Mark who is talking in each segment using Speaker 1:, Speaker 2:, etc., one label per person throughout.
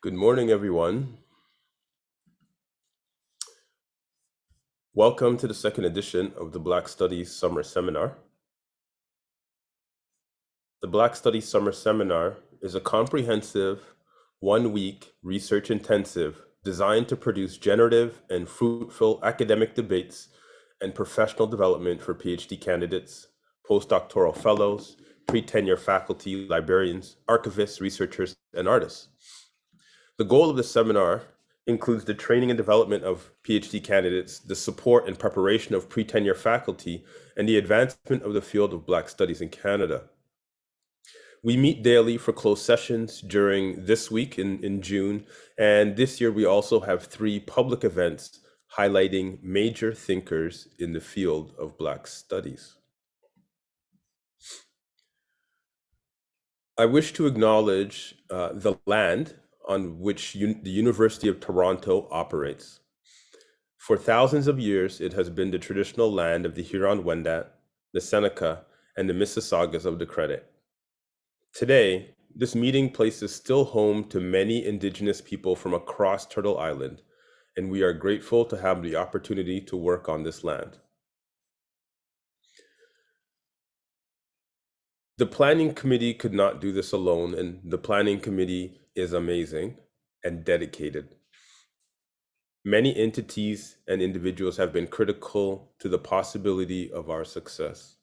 Speaker 1: Good morning, everyone. Welcome to the second edition of the Black Studies Summer Seminar. The Black Studies Summer Seminar is a comprehensive, one-week research intensive designed to produce generative and fruitful academic debates and professional development for PhD candidates, postdoctoral fellows, pre-tenure faculty, librarians, archivists, researchers, and artists. The goal of the seminar includes the training and development of PhD candidates, the support and preparation of pre-tenure faculty, and the advancement of the field of Black Studies in Canada. We meet daily for closed sessions during this week in June, and this year we also have 3 public events highlighting major thinkers in the field of Black Studies. I wish to acknowledge the land on which the University of Toronto operates. For thousands of years, it has been the traditional land of the Huron-Wendat, the Seneca, and the Mississaugas of the Credit. Today, this meeting place is still home to many Indigenous people from across Turtle Island, and we are grateful to have the opportunity to work on this land. The planning committee could not do this alone, and the planning committee is amazing and dedicated. Many entities and individuals have been critical to the possibility of our success.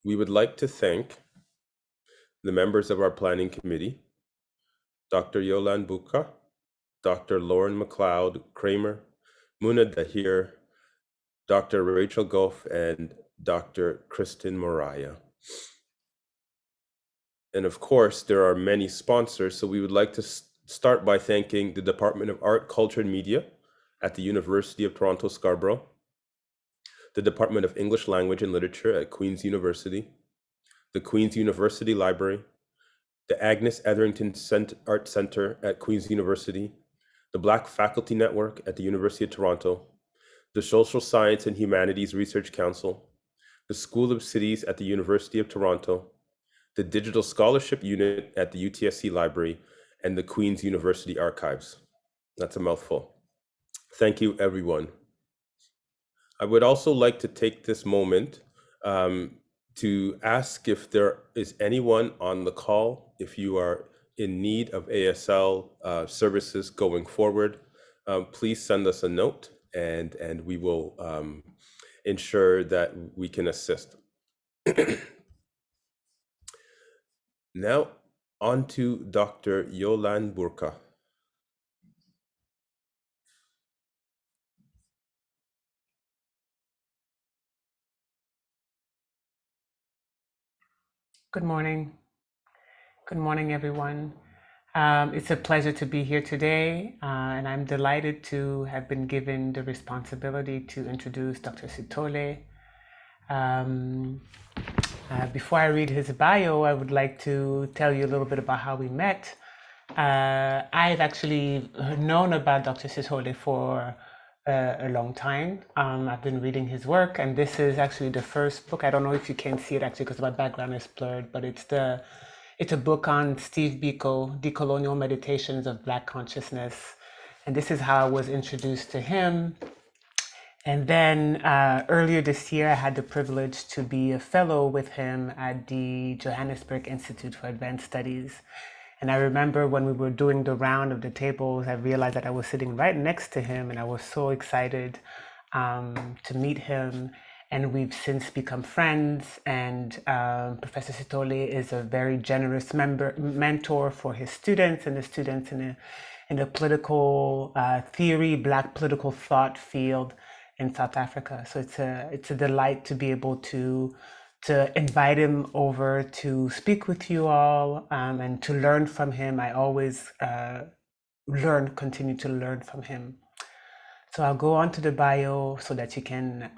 Speaker 1: We would like to thank the members of our planning committee, Dr. Yolande Buka, Dr. Lauren McLeod Kramer, Muna Dahir, Dr. Rachel Goff, and Dr. Kristen Moraya. And of course, there are many sponsors, so we would like to start by thanking the Department of Art, Culture, and Media at the University of Toronto Scarborough, the Department of English Language and Literature at Queen's University, the Queen's University Library, the Agnes Etherington Art Center at Queen's University, the Black Faculty Network at the University of Toronto, the Social Science and Humanities Research Council, the School of Cities at the University of Toronto, the Digital Scholarship Unit at the UTSC Library, and the Queen's University Archives. That's a mouthful. Thank you, everyone. I would also like to take this moment to ask if there is anyone on the call, if you are in need of ASL services going forward, please send us a note and we will ensure that we can assist. Now, on to Dr. Yolande Burka.
Speaker 2: Good morning. Good morning, everyone. It's a pleasure to be here today, and I'm delighted to have been given the responsibility to introduce Dr. Sithole. Before I read his bio, I would like to tell you a little bit about how we met. I've actually known about Dr. Sithole for a long time. I've been reading his work, and this is actually the first book. I don't know if you can see it actually because my background is blurred, but it's a book on Steve Biko, Decolonial Meditations of Black Consciousness. And this is how I was introduced to him. And then earlier this year, I had the privilege to be a fellow with him at the Johannesburg Institute for Advanced Studies. And I remember when we were doing the round of the tables, I realized that I was sitting right next to him, and I was so excited to meet him. And we've since become friends, and Professor Sithole is a very generous mentor for his students and the students in the political theory, Black political thought field in South Africa. So it's a delight to be able to invite him over to speak with you all and to learn from him. I always continue to learn from him. So I'll go on to the bio so that you can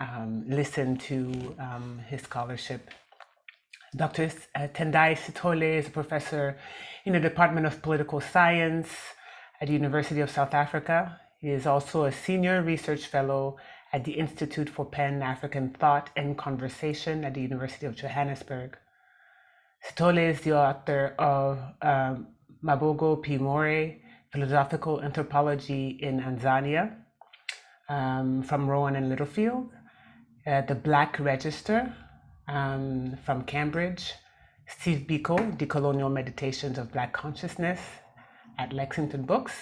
Speaker 2: listen to his scholarship. Dr. Tendayi Sithole is a professor in the Department of Political Science at the University of South Africa. He is also a senior research fellow at the Institute for Pan-African Thought and Conversation at the University of Johannesburg. Sithole is the author of Mabogo P. More, Philosophical Anthropology in Tanzania, from Rowan and Littlefield, The Black Register, from Cambridge, Steve Biko, Decolonial Meditations of Black Consciousness, at Lexington Books.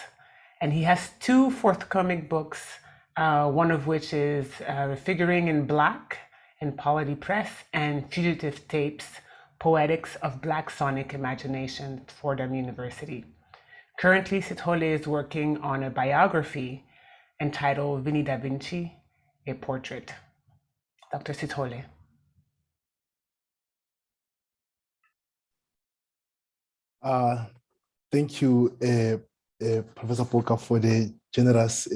Speaker 2: And he has two forthcoming books, one of which is Figuring in Black in Polity Press, and Fugitive Tapes, Poetics of Black Sonic Imagination, Fordham University. Currently, Sithole is working on a biography entitled Vinnie da Vinci, A Portrait. Dr. Sithole.
Speaker 3: Thank you, Professor Polka, for the generous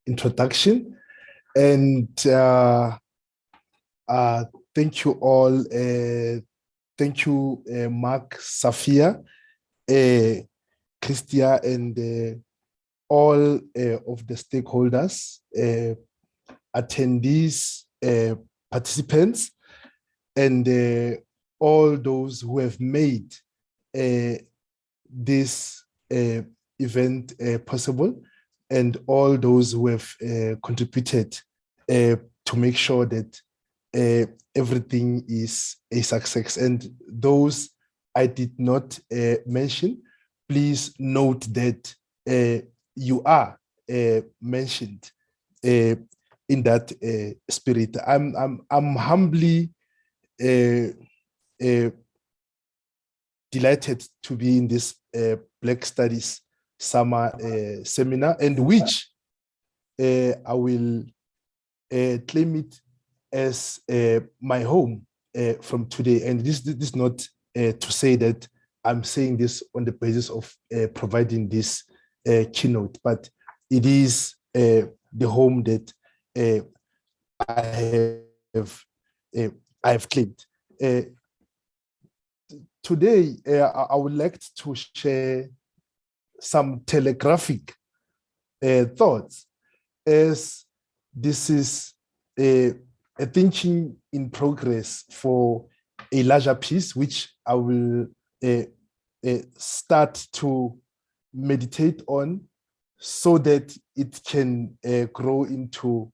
Speaker 3: introduction. And thank you all. Thank you, Mark, Safia, Christia, and all of the stakeholders, attendees, participants, and all those who have made this event possible, and all those who have contributed to make sure that everything is a success. And those I did not mention, please note that you are mentioned in that spirit. I'm humbly delighted to be in this Black Studies summer seminar, and which I will claim it as my home from today. And this is not to say that I'm saying this on the basis of providing this keynote, but it is the home that I have claimed. Today, I would like to share some telegraphic thoughts, as this is a thinking in progress for a larger piece, which I will start to meditate on so that it can grow into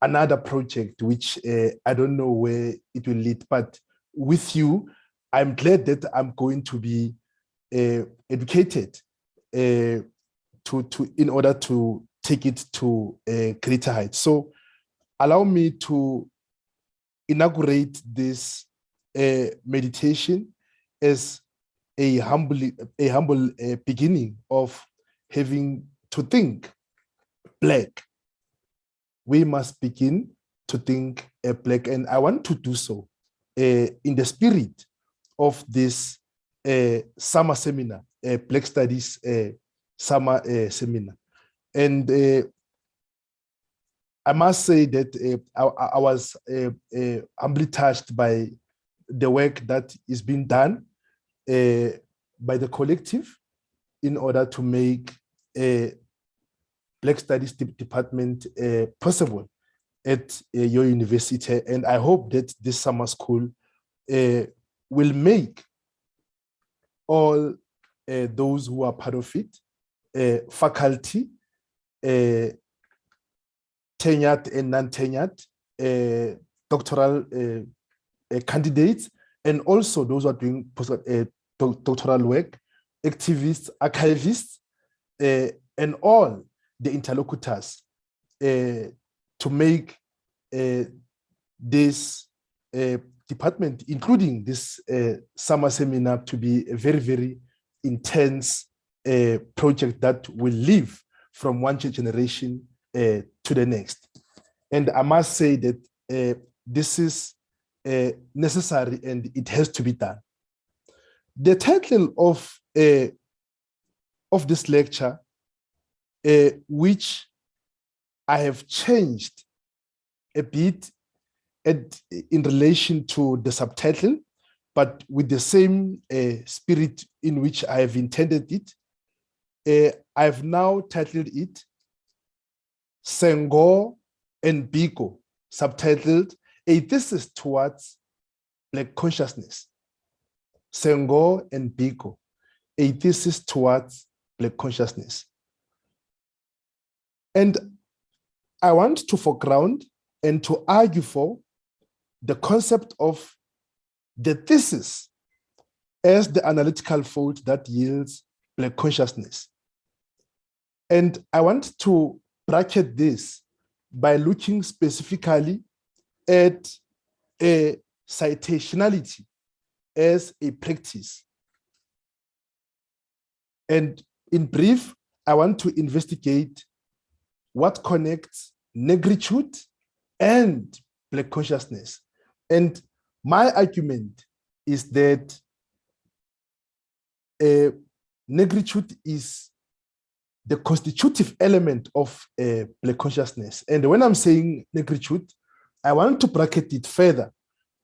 Speaker 3: another project, which I don't know where it will lead, but with you, I'm glad that I'm going to be educated in order to take it to a greater height. So allow me to inaugurate this meditation as a humble beginning of having to think Black. We must begin to think Black, and I want to do so in the spirit of this summer seminar, Black Studies summer seminar. And I must say that I was humbly touched by the work that is being done by the collective in order to make Black Studies department possible at your university. And I hope that this summer school will make all those who are part of it, faculty, tenured and non-tenured, doctoral candidates, and also those who are doing doctoral work, activists, archivists, and all the interlocutors to make this department, including this summer seminar, to be a very, very intense project that will live from one generation to the next. And I must say that this is necessary and it has to be done. The title of this lecture, which I have changed a bit in relation to the subtitle, but with the same spirit in which I have intended it, I've now titled it Senghor and Biko, subtitled A Thesis Towards Black Consciousness. Senghor and Biko, a thesis towards Black consciousness. And I want to foreground and to argue for the concept of the thesis as the analytical fold that yields Black consciousness. And I want to bracket this by looking specifically at a citationality as a practice. And in brief, I want to investigate what connects negritude and Black consciousness. And my argument is that negritude is the constitutive element of Black consciousness. And when I'm saying negritude, I want to bracket it further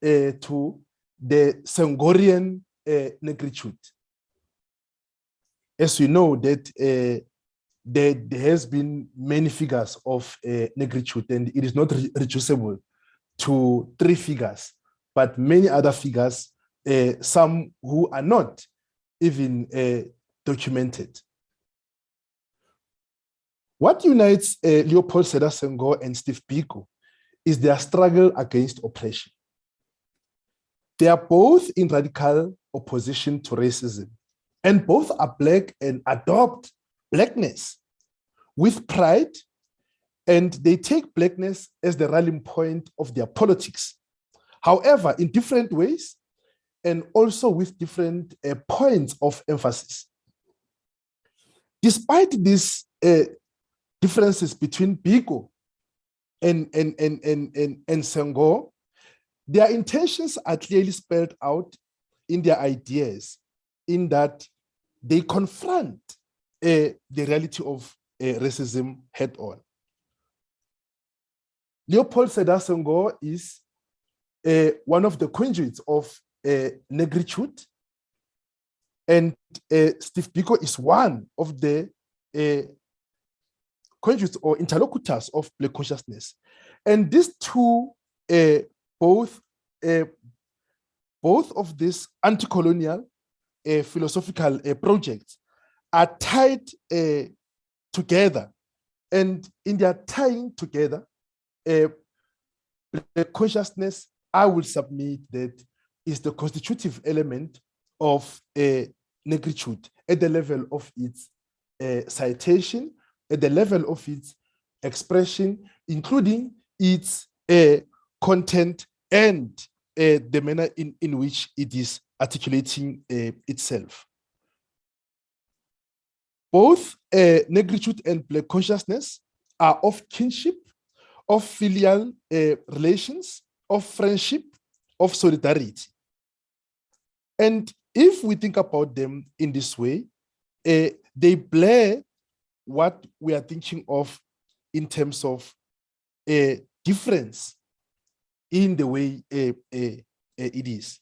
Speaker 3: to the Senghorian negritude. As we know that there has been many figures of negritude, and it is not reducible to 3 figures, but many other figures, some who are not even documented. What unites Leopold Sedar Senghor and Steve Biko is their struggle against oppression. They are both in radical opposition to racism, and both are Black and adopt Blackness with pride, and they take Blackness as the rallying point of their politics. However, in different ways, and also with different points of emphasis. Despite these differences between Biko and Senghor, their intentions are clearly spelled out in their ideas, in that they confront the reality of racism head on. Leopold Sedar Senghor is one of the conduits of negritude, and Steve Biko is one of the conduits or interlocutors of Black consciousness. And these two, both of these anti-colonial philosophical projects are tied together. And in their tying together, Black consciousness, I will submit that, is the constitutive element of negritude at the level of its citation, at the level of its expression, including its content and the manner in which it is articulating itself. Both negritude and Black consciousness are of kinship, of filial relations, of friendship, of solidarity. And if we think about them in this way, they blur what we are thinking of in terms of a difference in the way it is.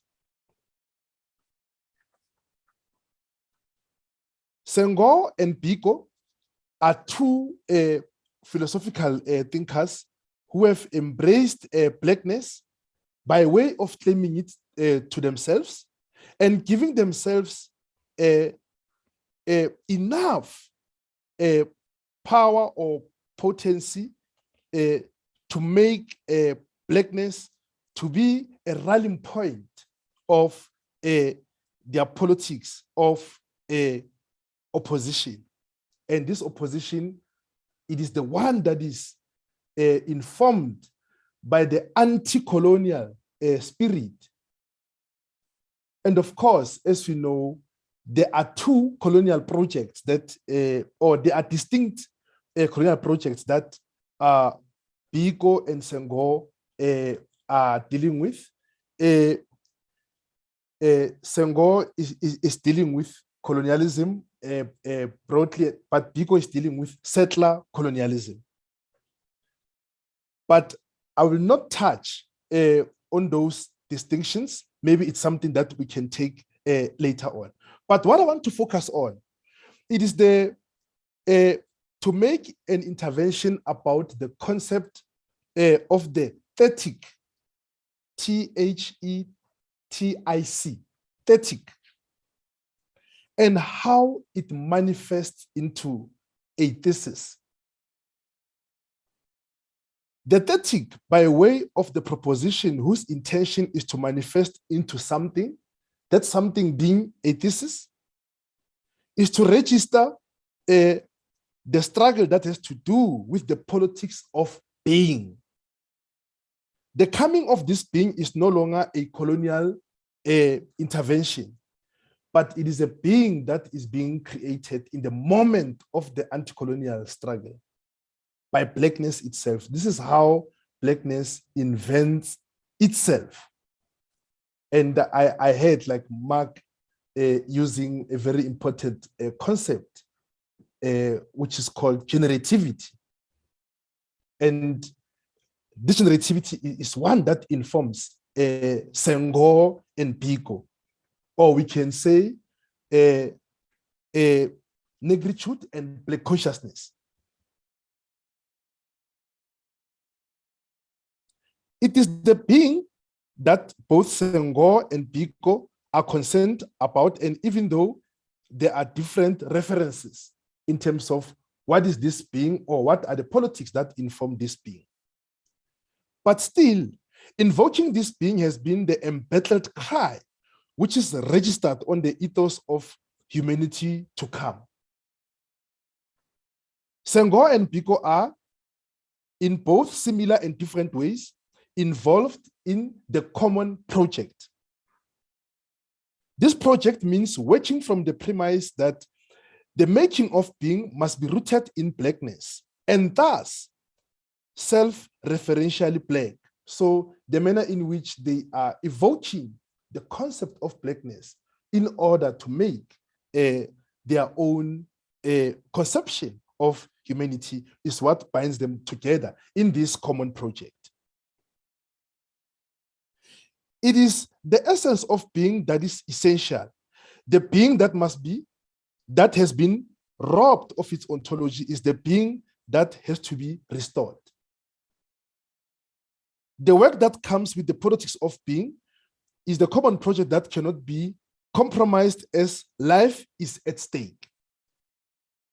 Speaker 3: Senghor and Biko are two philosophical thinkers who have embraced Blackness by way of claiming it to themselves and giving themselves enough power or potency to make Blackness to be a rallying point of their politics of opposition. And this opposition, it is the one that is informed by the anti-colonial spirit. And of course, as we know, there are two colonial projects that, or there are distinct colonial projects that Biko and Senghor are dealing with. Senghor is dealing with colonialism broadly, but Biko is dealing with settler colonialism. But I will not touch on those distinctions. Maybe it's something that we can take later on. But what I want to focus on, it is to make an intervention about the concept of the thetic, Thetic, thetic. and how it manifests into a thesis. The thetic, by way of the proposition whose intention is to manifest into something, that something being a thesis, is to register the struggle that has to do with the politics of being. The coming of this being is no longer a colonial intervention, but it is a being that is being created in the moment of the anti-colonial struggle by blackness itself. This is how blackness invents itself. And I heard like Mark using a very important concept, which is called generativity. And this generativity is one that informs Senghor and Biko, or we can say Negritude and Black Consciousness. It is the being that both Senghor and Biko are concerned about, and even though there are different references in terms of what is this being or what are the politics that inform this being. But still, invoking this being has been the embattled cry, which is registered on the ethos of humanity to come. Senghor and Biko are, in both similar and different ways, involved in the common project. This project means working from the premise that the making of being must be rooted in blackness and thus self-referentially black. So the manner in which they are evoking the concept of blackness in order to make their own conception of humanity is what binds them together in this common project. It is the essence of being that is essential. The being that that has been robbed of its ontology is the being that has to be restored. The work that comes with the politics of being is the common project that cannot be compromised as life is at stake.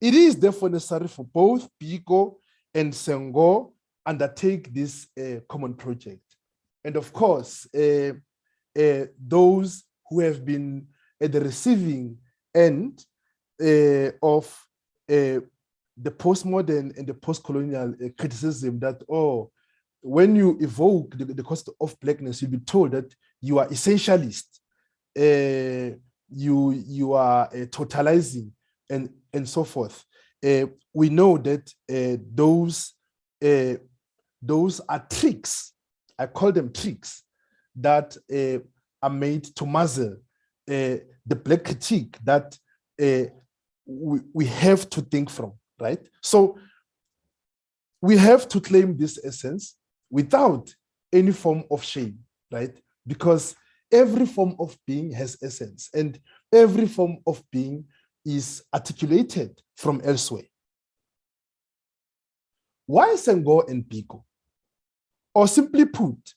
Speaker 3: It is therefore necessary for both Biko and Senghor undertake this common project. And of course, those who have been at the receiving end of the postmodern and the post-colonial criticism that, oh, when you evoke the concept of blackness, you'll be told that you are essentialist, you are totalizing, and so forth. We know that those are tricks. I call them tricks that are made to muzzle the black critique that we have to think from, right? So we have to claim this essence without any form of shame, right? Because every form of being has essence, and every form of being is articulated from elsewhere. Why Senghor and Biko? Or simply put,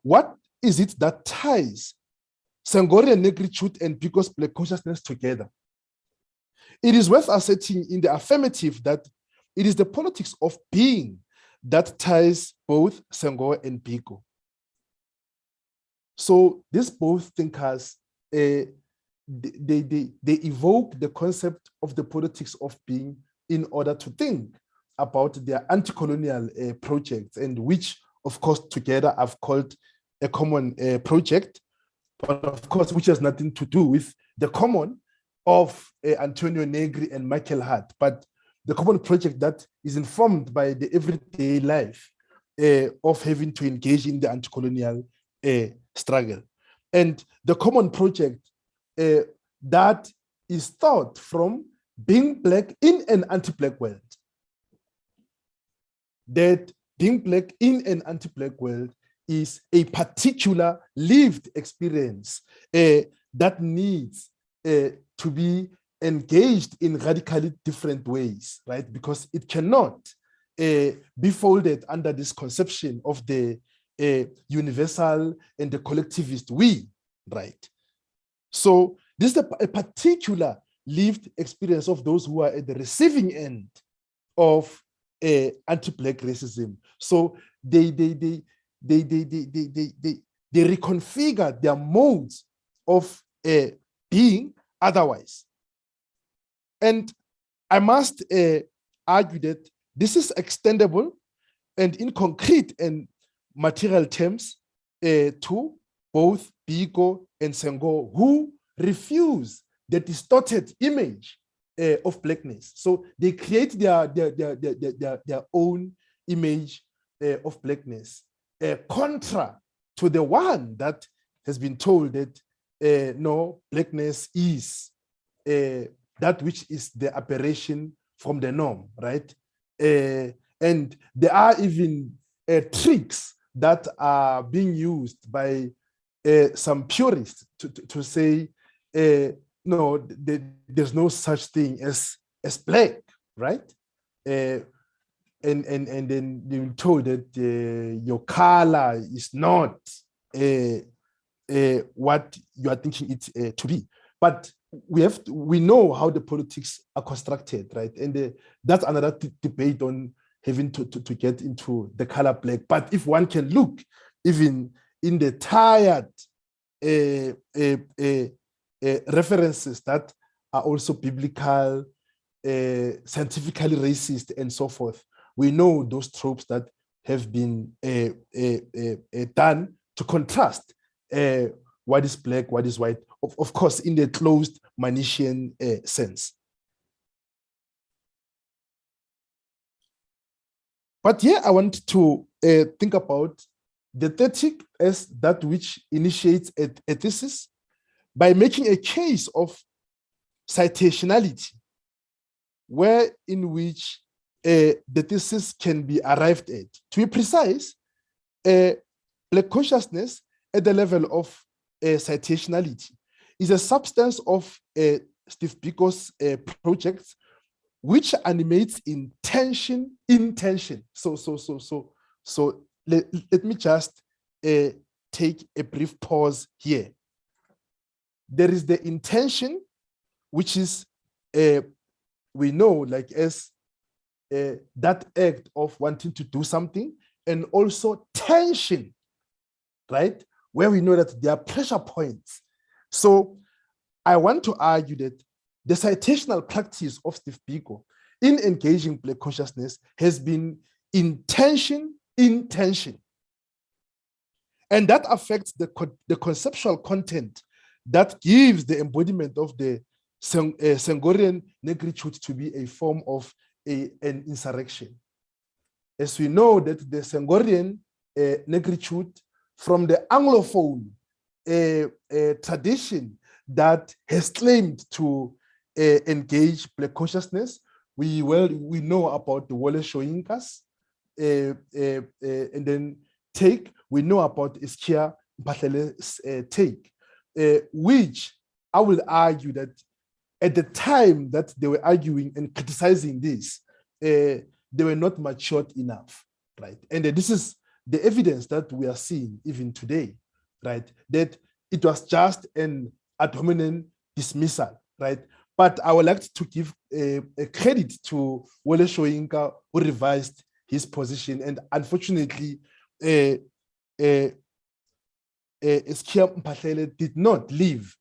Speaker 3: what is it that ties Senghorian Negritude and Biko's Black Consciousness together? It is worth asserting in the affirmative that it is the politics of being that ties both Senghor and Biko. So these both thinkers, they evoke the concept of the politics of being in order to think about their anti-colonial projects, and which, of course, together I've called a common project, but of course, which has nothing to do with the common of Antonio Negri and Michael Hart, but the common project that is informed by the everyday life of having to engage in the anti-colonial struggle. And the common project that is thought from being black in an anti-black world. That being black in an anti-black world is a particular lived experience that needs to be engaged in radically different ways, right? Because it cannot be folded under this conception of the universal and the collectivist we, right? So this is a particular lived experience of those who are at the receiving end of anti-Black racism. So they reconfigure their modes of being otherwise. And I must argue that this is extendable and in concrete and material terms to both Biko and Senghor, who refuse the distorted image of Blackness. So they create their own image of Blackness, contra to the one that has been told that no, Blackness is that which is the aberration from the norm, right? And there are even tricks that are being used by some purists to say, no, there's no such thing as Black, right? And then you're told that your color is not what you are thinking it to be. But we know how the politics are constructed, right? And that's another debate on having to get into the color Black. But if one can look even in the tired references that are also biblical, scientifically racist, and so forth, we know those tropes that have been done to contrast what is Black, what is white, of course, in the closed Manichean sense. But here I want to think about the thetic as that which initiates a thesis by making a case of citationality, where in which the thesis can be arrived at. To be precise, Black consciousness at the level of citationality is a substance of S3 Biko's projects, which animates intention. So let me just take a brief pause here. There is the intention, which is we know like as that act of wanting to do something, and also tension, right? Where we know that there are pressure points. So I want to argue that the citational practice of S3 Biko in engaging Black consciousness has been intention. And that affects the conceptual content that gives the embodiment of the Senghorian negritude to be a form of an insurrection. As we know that the Senghorian negritude from the Anglophone tradition that has claimed to engage Black consciousness, we know about the Wole Soyinkas, and then take, we know about Iskia Mpahlele's take, which I will argue that at the time that they were arguing and criticizing this, they were not matured enough, right? And this is the evidence that we are seeing even today, right? That it was just an ad hominem dismissal, right? But I would like to give a credit to Wole Soyinka, who revised his position, and unfortunately, Iskia Mpahlele did not live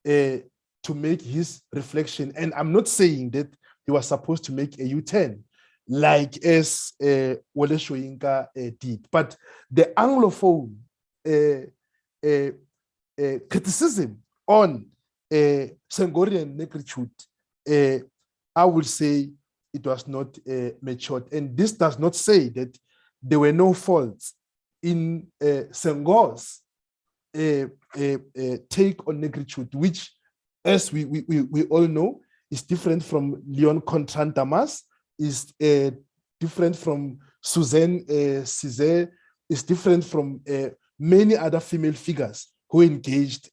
Speaker 3: to make his reflection. And I'm not saying that he was supposed to make a U-turn like as Wole Soyinka did, but the Anglophone criticism on Senghorian negritude, I would say it was not matured. And this does not say that there were no faults in Senghor's take on negritude, which, as we all know, is different from Leon Contran Damas, is different from Suzanne Cizet, is different from many other female figures who engaged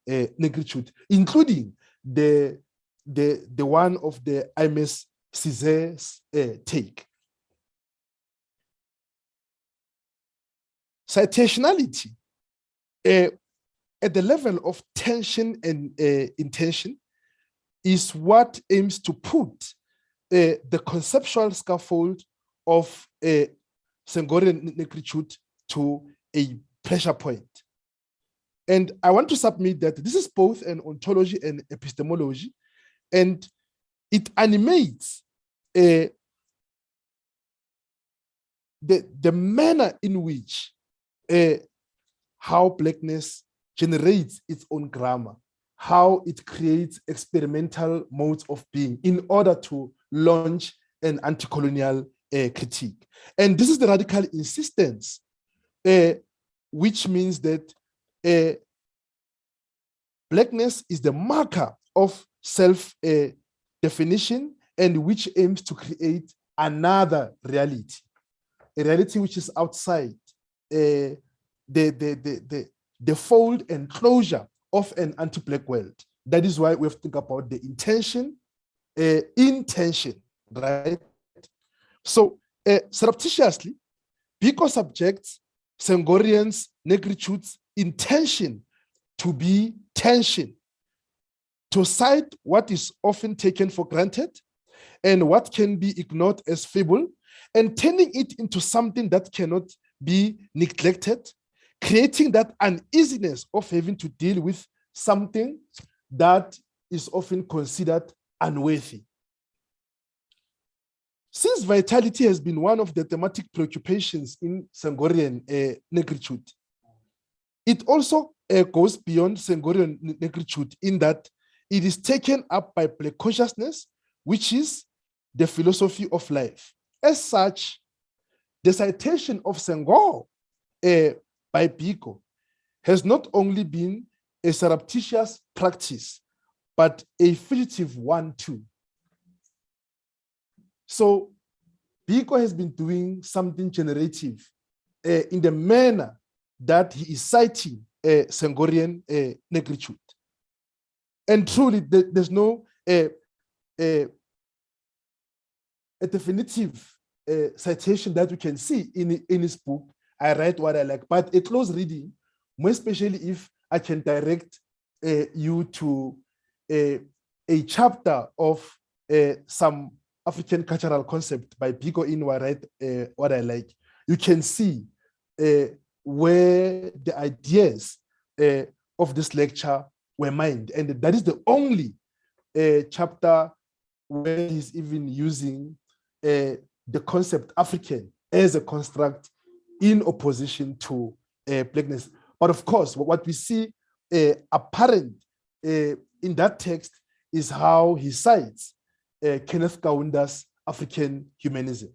Speaker 3: negritude, including the one of the Ms. Cizet's take. Citationality at the level of tension and intention is what aims to put the conceptual scaffold of Senghor and Negritude to a pressure point. And I want to submit that this is both an ontology and epistemology, and it animates the manner in which how blackness generates its own grammar, how it creates experimental modes of being in order to launch an anti-colonial critique. And this is the radical insistence, which means that blackness is the marker of self-definition and which aims to create another reality, a reality which is outside the fold and closure of an anti-black world. That is why we have to think about the intention, right? So surreptitiously, Biko subjects Senghorian's Negritude's intention to be tension, to cite what is often taken for granted and what can be ignored as fable, and turning it into something that cannot be neglected, creating that uneasiness of having to deal with something that is often considered unworthy. Since vitality has been one of the thematic preoccupations in Senghorian Negritude, it also goes beyond Senghorian Negritude in that it is taken up by Black consciousness, which is the philosophy of life. As such, the citation of Senghor by Biko has not only been a surreptitious practice, but a fugitive one too. So Biko has been doing something generative in the manner that he is citing Senghorian Negritude. And truly, there's no a definitive citation that we can see in his book, I Write What I Like, but a close reading, more especially if I can direct you to a chapter of some African cultural concept by Biko in What I Like, you can see where the ideas of this lecture were mined. And that is the only chapter where he's even using the concept African as a construct in opposition to blackness. But of course, what we see apparent in that text is how he cites Kenneth Kaunda's African humanism.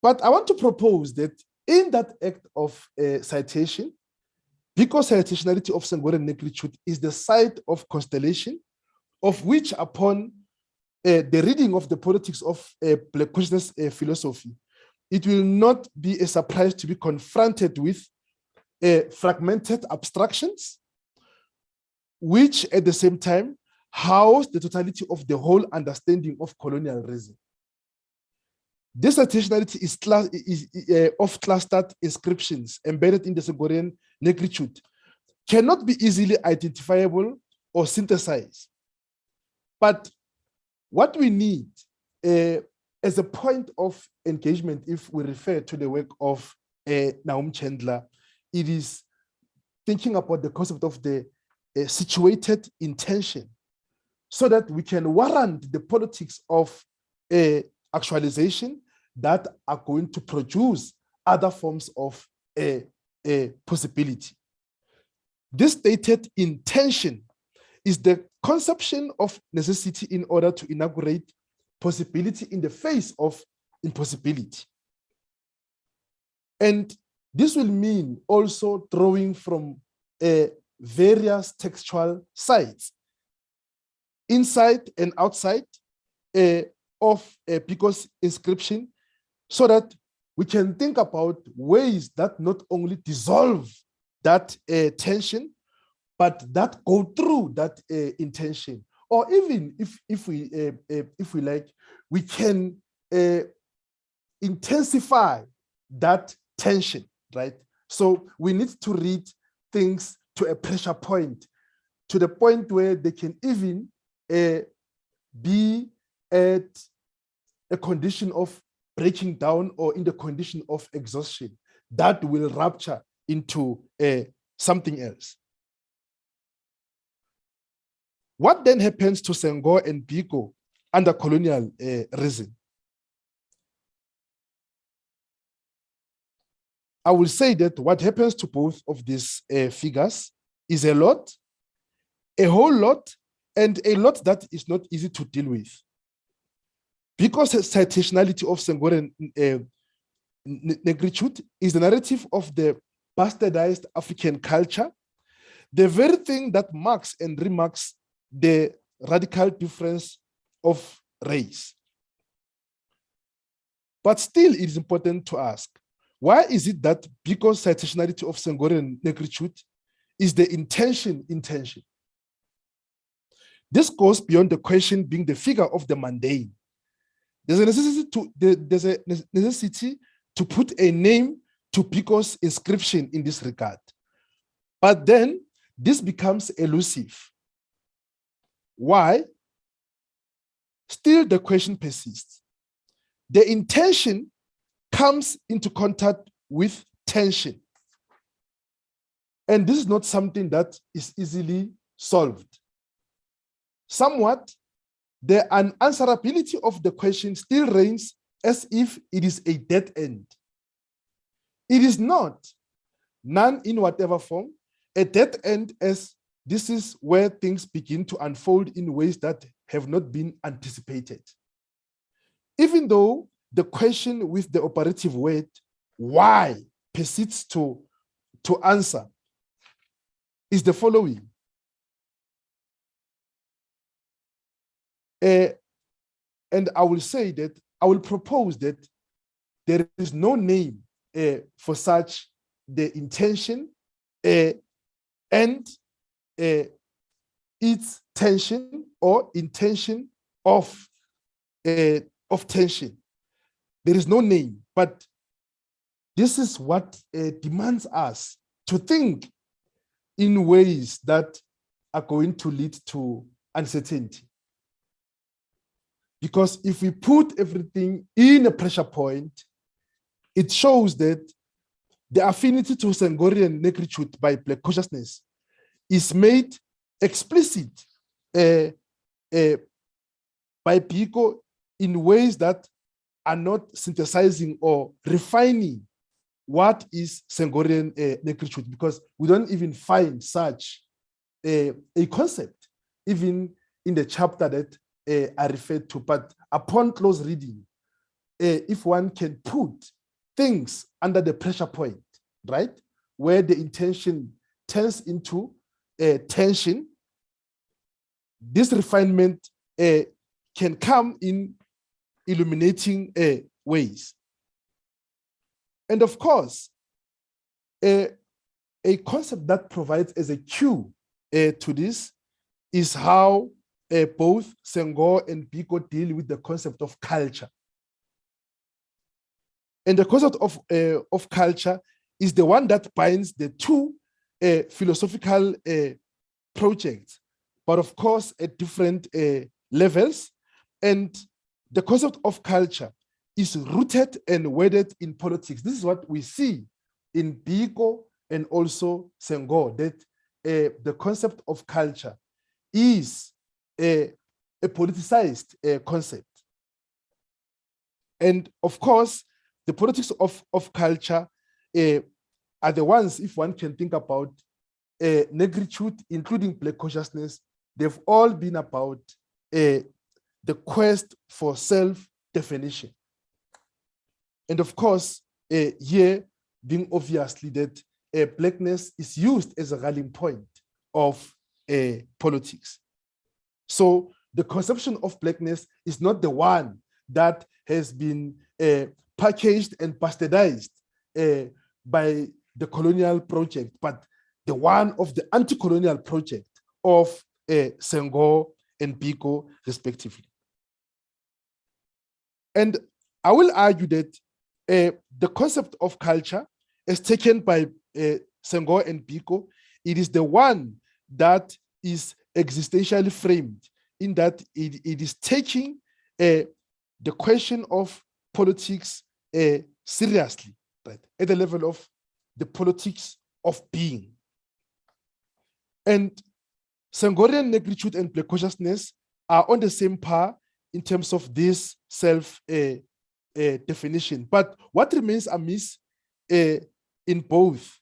Speaker 3: But I want to propose that in that act of citation, because citationality of Senghor and Negritude is the site of constellation, of which upon the reading of the politics of Black consciousness philosophy, it will not be a surprise to be confronted with fragmented abstractions, which at the same time house the totality of the whole understanding of colonial reason. This citationality is of clustered inscriptions embedded in the Senghorian Negritude, cannot be easily identifiable or synthesized. But what we need as a point of engagement, if we refer to the work of Naum Chandler, it is thinking about the concept of the situated intention, so that we can warrant the politics of actualization that are going to produce other forms of possibility. This stated intention is the conception of necessity in order to inaugurate possibility in the face of impossibility. And this will mean also drawing from various textual sites, inside and outside of Biko's inscription, so that we can think about ways that not only dissolve that tension, but that go through that intention. Or even if we like, we can intensify that tension, right? So we need to read things to a pressure point to the point where they can even be at a condition of breaking down or in the condition of exhaustion that will rupture into something else. What then happens to Senghor and Biko under colonial reason? I will say that what happens to both of these figures is a lot, a whole lot, and a lot that is not easy to deal with. Because the citationality of Senghor and Negritude is the narrative of the bastardized African culture, the very thing that marks and remarks the radical difference of race. But still, it is important to ask, why is it that because citationality of Senghor and Negritude is the intention? This goes beyond the question being the figure of the mundane. There's a necessity to put a name to Biko's inscription in this regard. But then this becomes elusive. Why? Still the question persists. The intention comes into contact with tension. And this is not something that is easily solved. Somewhat, the unanswerability of the question still reigns as if it is a dead end. It is not, none in whatever form, a dead end, as this is where things begin to unfold in ways that have not been anticipated. Even though the question with the operative word, why, persists to answer, is the following. And I will say that, I will propose that there is no name for such the intention and its tension or intention of tension. There is no name, but this is what demands us to think in ways that are going to lead to uncertainty. Because if we put everything in a pressure point, it shows that the affinity to Senghor and Negritude by Black consciousness is made explicit by Biko in ways that are not synthesizing or refining what is Senghor and Negritude, because we don't even find such a concept, even in the chapter that I referred to. But upon close reading, if one can put things under the pressure point, right, where the intention turns into tension, this refinement can come in illuminating ways. And of course, a concept that provides as a cue to this is how both Senghor and Biko deal with the concept of culture. And the concept of culture is the one that binds the two philosophical projects, but of course at different levels. And the concept of culture is rooted and wedded in politics. This is what we see in Biko and also Senghor, that the concept of culture is a politicized concept. And of course, the politics of culture are the ones, if one can think about Negritude, including Black consciousness, they've all been about the quest for self-definition. And of course, here being obviously that Blackness is used as a rallying point of politics. So the conception of Blackness is not the one that has been packaged and bastardized by the colonial project, but the one of the anti-colonial project of Senghor and Biko, respectively. And I will argue that the concept of culture, as taken by Senghor and Biko, it is the one that is existentially framed in that it is taking the question of politics seriously, right, at the level of the politics of being. And Senghorian Negritude and Black Consciousness are on the same par in terms of this self definition. But what remains amiss in both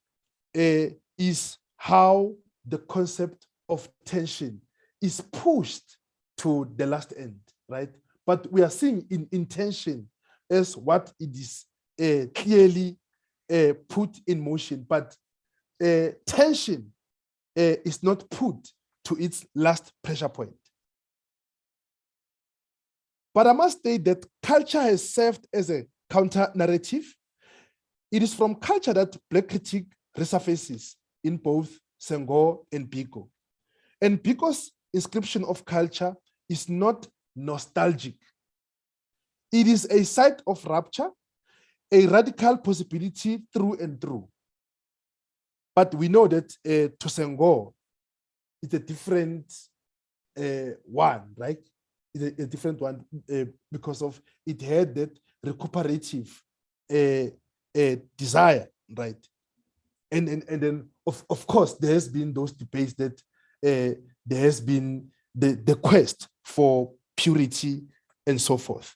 Speaker 3: is how the concept of tension is pushed to the last end, right? But we are seeing in intention as what it is clearly put in motion, but tension is not put to its last pressure point. But I must state that culture has served as a counter-narrative. It is from culture that Black critique resurfaces in both Senghor and Biko. And Biko's inscription of culture is not nostalgic. It is a site of rupture, a radical possibility through and through. But we know that to Senghor, it's a different one, right? It's a different one because of it had that recuperative desire, right? And then of course there has been those debates that there has been the quest for purity and so forth.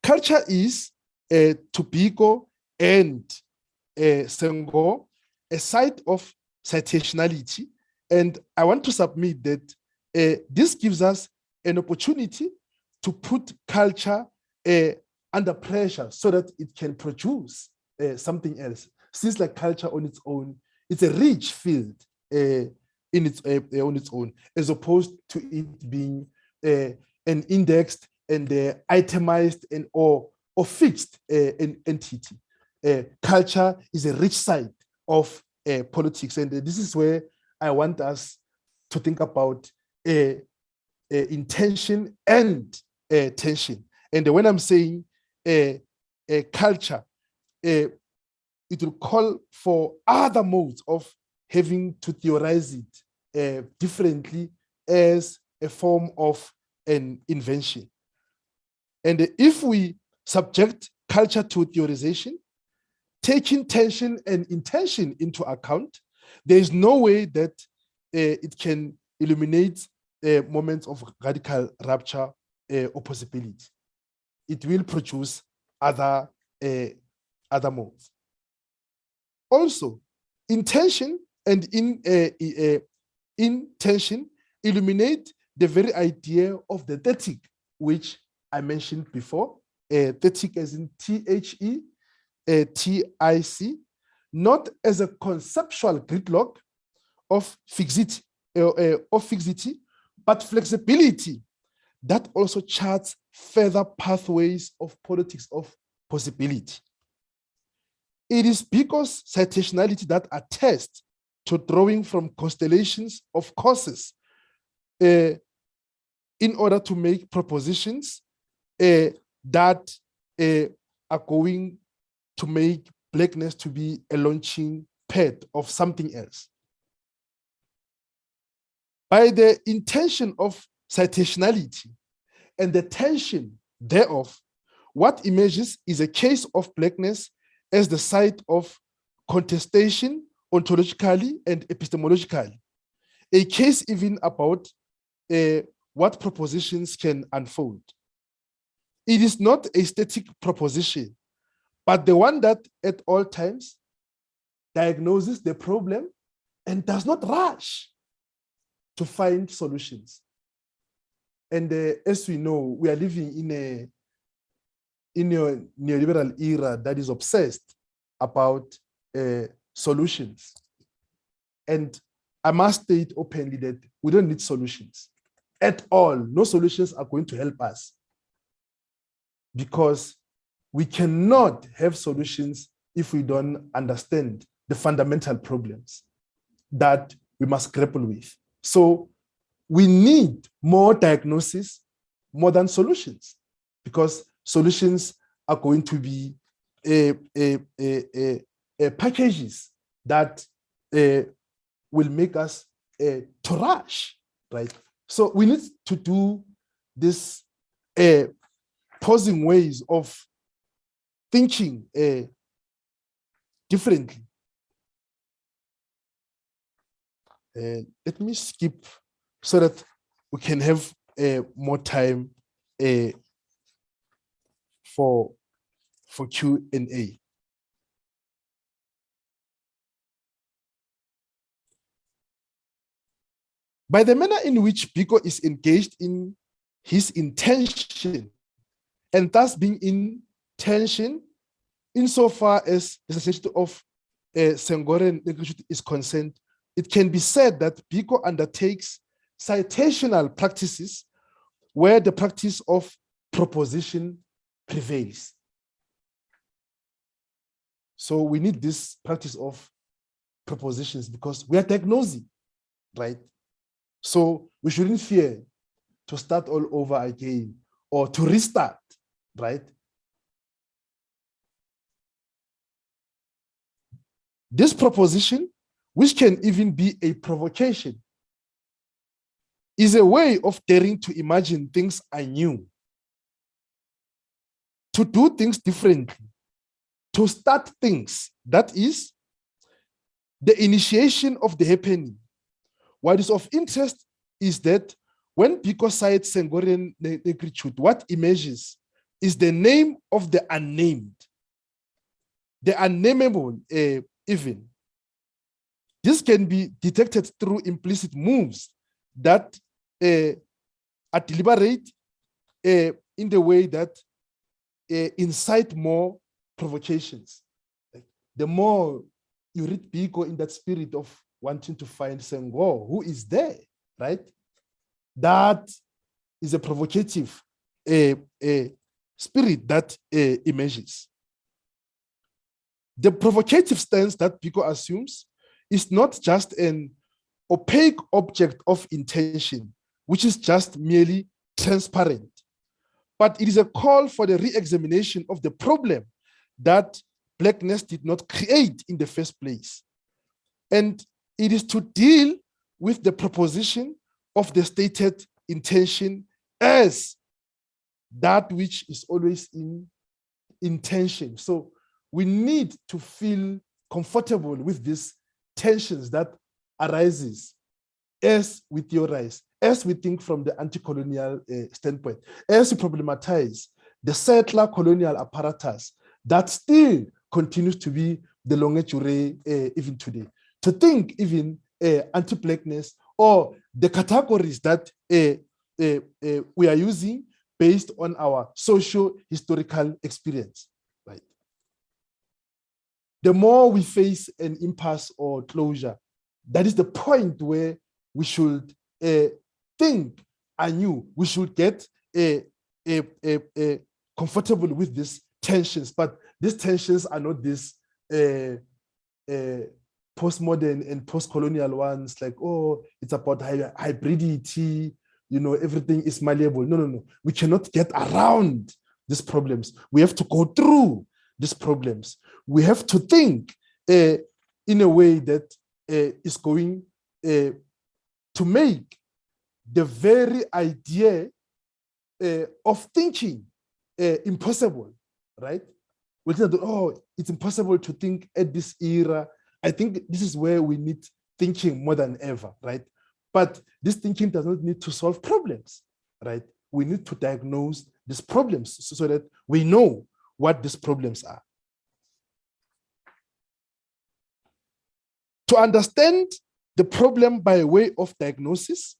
Speaker 3: Culture is to Biko and Senghor a site of citationality, and I want to submit that this gives us an opportunity to put culture under pressure so that it can produce something else. Since like culture on its own, it's a rich field on its own, as opposed to it being an indexed and itemized and or fixed an entity. Culture is a rich side of politics, and this is where I want us to think about intention and tension. And when I'm saying culture, it will call for other modes of having to theorize it differently as a form of an invention. And if we subject culture to theorization, taking tension and intention into account, there is no way that it can illuminate moments of radical rupture or possibility. It will produce other modes. Also, intention and intention illuminate the very idea of the thetic, which I mentioned before. Thetic as in THE, TIC, not as a conceptual gridlock of fixity, but flexibility that also charts further pathways of politics of possibility. It is because citationality that attests to drawing from constellations of causes in order to make propositions that are going to make blackness to be a launching pad of something else. By the intention of citationality and the tension thereof, what emerges is a case of blackness as the site of contestation ontologically and epistemologically, a case even about what propositions can unfold. It is not a static proposition, but the one that at all times diagnoses the problem and does not rush to find solutions. And as we know, we are living in a neoliberal era that is obsessed about solutions. And I must state openly that we don't need solutions at all. No solutions are going to help us, because we cannot have solutions if we don't understand the fundamental problems that we must grapple with. So we need more diagnosis more than solutions, because solutions are going to be packages that will make us to rush, right? So we need to do this pausing ways of thinking differently. Let me skip so that we can have more time for Q&A. By the manner in which Biko is engaged in his intention, and thus being in tension, insofar as the association of Senghor and Negritude is concerned, it can be said that Biko undertakes citational practices where the practice of proposition prevails. So we need this practice of propositions because we are diagnosing, right? So we shouldn't fear to start all over again or to restart, right? This proposition, which can even be a provocation, is a way of daring to imagine things anew, to do things differently, to start things. That is the initiation of the happening. What is of interest is that when Biko cites Senghor and Negritude, what emerges is the name of the unnamed, the unnameable even. This can be detected through implicit moves that are deliberate in the way that incite more provocations. Like, the more you read Biko in that spirit of wanting to find Senghor, who is there, right? That is a provocative spirit that emerges. The provocative stance that Biko assumes is not just an opaque object of intention, which is just merely transparent, but it is a call for the re-examination of the problem that Blackness did not create in the first place. And it is to deal with the proposition of the stated intention as that which is always in intention. So we need to feel comfortable with these tensions that arises as we theorize, as we think from the anti-colonial standpoint, as we problematize the settler colonial apparatus that still continues to be the longue durée even today. To think even anti-Blackness or the categories that we are using based on our socio-historical experience, right? The more we face an impasse or closure, that is the point where we should think anew. We should get comfortable with these tensions, but these tensions are not these postmodern and post-colonial ones, like, oh, it's about hybridity, you know, everything is malleable. No, no, no. We cannot get around these problems. We have to go through these problems. We have to think in a way that is going to make the very idea of thinking impossible, right? We think that, oh, it's impossible to think at this era. I think this is where we need thinking more than ever, right? But this thinking does not need to solve problems, right? We need to diagnose these problems so that we know what these problems are. To understand the problem by way of diagnosis,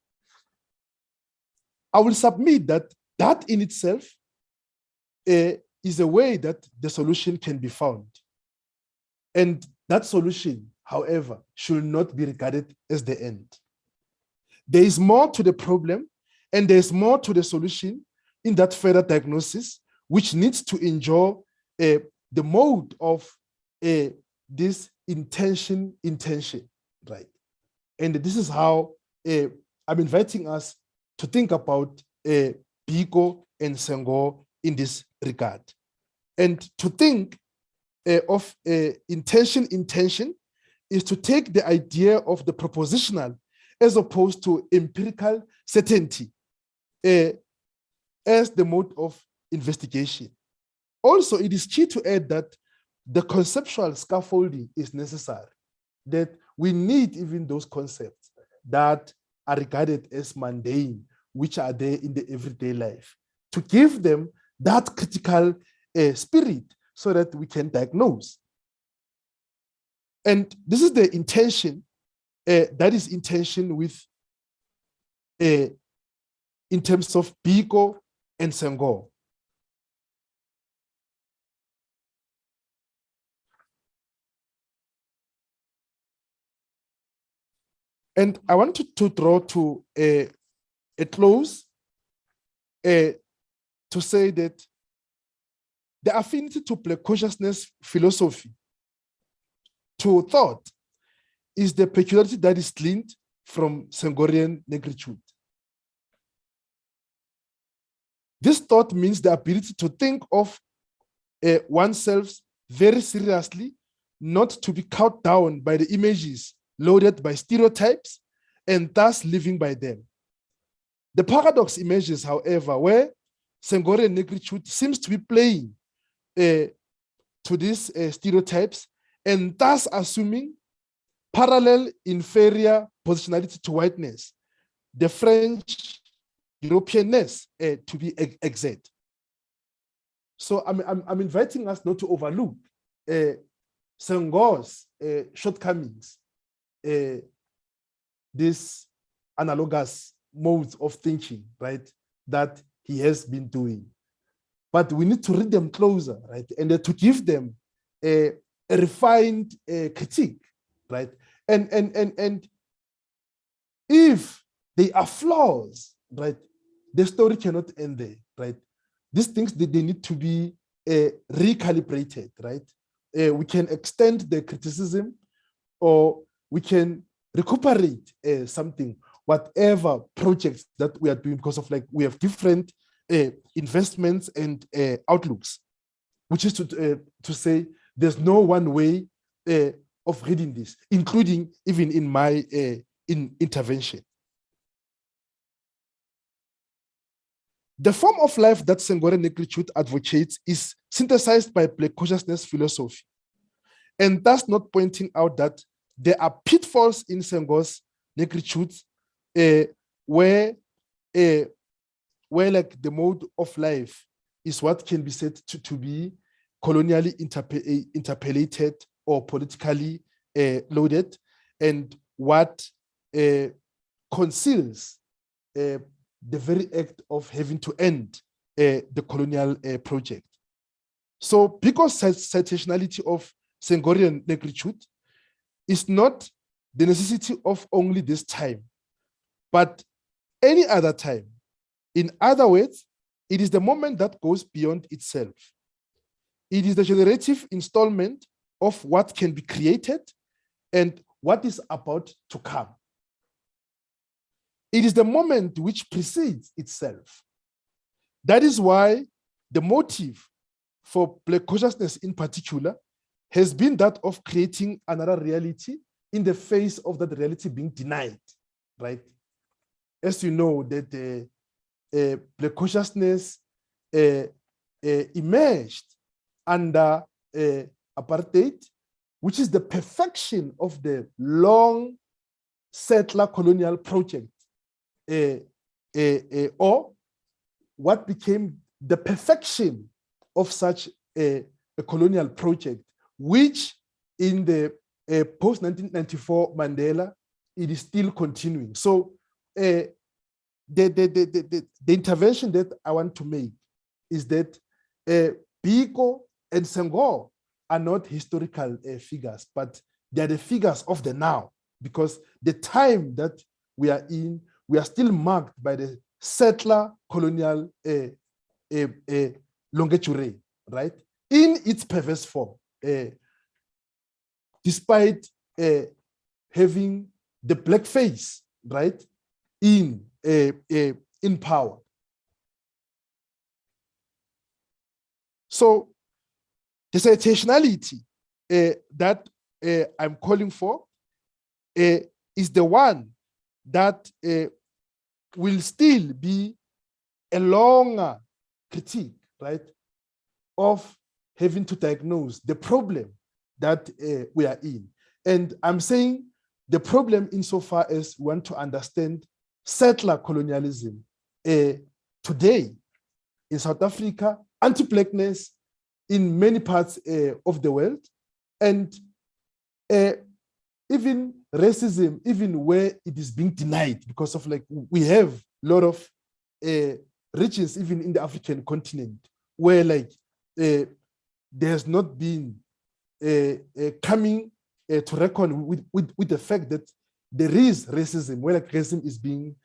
Speaker 3: I will submit that that in itself is a way that the solution can be found. And that solution, however, should not be regarded as the end. There is more to the problem, and there is more to the solution in that further diagnosis, which needs to enjoy the mode of this intention, right? And this is how I'm inviting us to think about Biko and Senghor in this regard. And to think of intention is to take the idea of the propositional as opposed to empirical certainty as the mode of investigation. Also, it is key to add that the conceptual scaffolding is necessary, that we need even those concepts that are regarded as mundane, which are there in the everyday life, to give them that critical spirit so that we can diagnose. And this is the intention, that is intention with, in terms of Biko and Senghor. And I wanted to draw to a close to say that the affinity to Black consciousness philosophy, to thought, is the peculiarity that is gleaned from Senghorian negritude. This thought means the ability to think of oneself very seriously, not to be caught down by the images loaded by stereotypes, and thus living by them. The paradox emerges, however, where Senghorian negritude seems to be playing to these stereotypes and thus assuming parallel inferior positionality to whiteness, the French Europeanness to be exact. So I'm inviting us not to overlook Senghor's shortcomings, this analogous modes of thinking, right, that he has been doing. But we need to read them closer, right, and to give them a refined critique, right? And if they are flaws, right, the story cannot end there, right? These things, they need to be recalibrated, right? We can extend the criticism, or we can recuperate something, whatever projects that we are doing, because of like we have different investments and outlooks, which is to say there's no one way of reading this, including even in my intervention. The form of life that Senghor and negritude advocates is synthesized by Black consciousness philosophy, and thus not pointing out that there are pitfalls in Senghor's negritude where like the mode of life is what can be said to be colonially interpellated or politically loaded, and what conceals the very act of having to end the colonial project. So because citationality of Senghorian negritude is not the necessity of only this time, but any other time. In other words, it is the moment that goes beyond itself. It is the generative installment of what can be created and what is about to come. It is the moment which precedes itself. That is why the motive for Black consciousness in particular has been that of creating another reality in the face of that reality being denied, right? As you know, that Black consciousness emerged under apartheid, which is the perfection of the long settler colonial project, or what became the perfection of such a colonial project, which in the post-1994 Mandela, it is still continuing. So the intervention that I want to make is that Biko and Senghor are not historical figures, but they are the figures of the now, because the time that we are in, we are still marked by the settler colonial longature, right? In its perverse form, despite having the black face, right, in power. So the citationality that I'm calling for is the one that will still be a longer critique, right, of having to diagnose the problem that we are in. And I'm saying the problem insofar as we want to understand settler colonialism today in South Africa, anti-Blackness in many parts of the world, and even racism, even where it is being denied, because of like, we have a lot of regions, even in the African continent, where like there's not been coming to reckon with the fact that there is racism, where like racism is being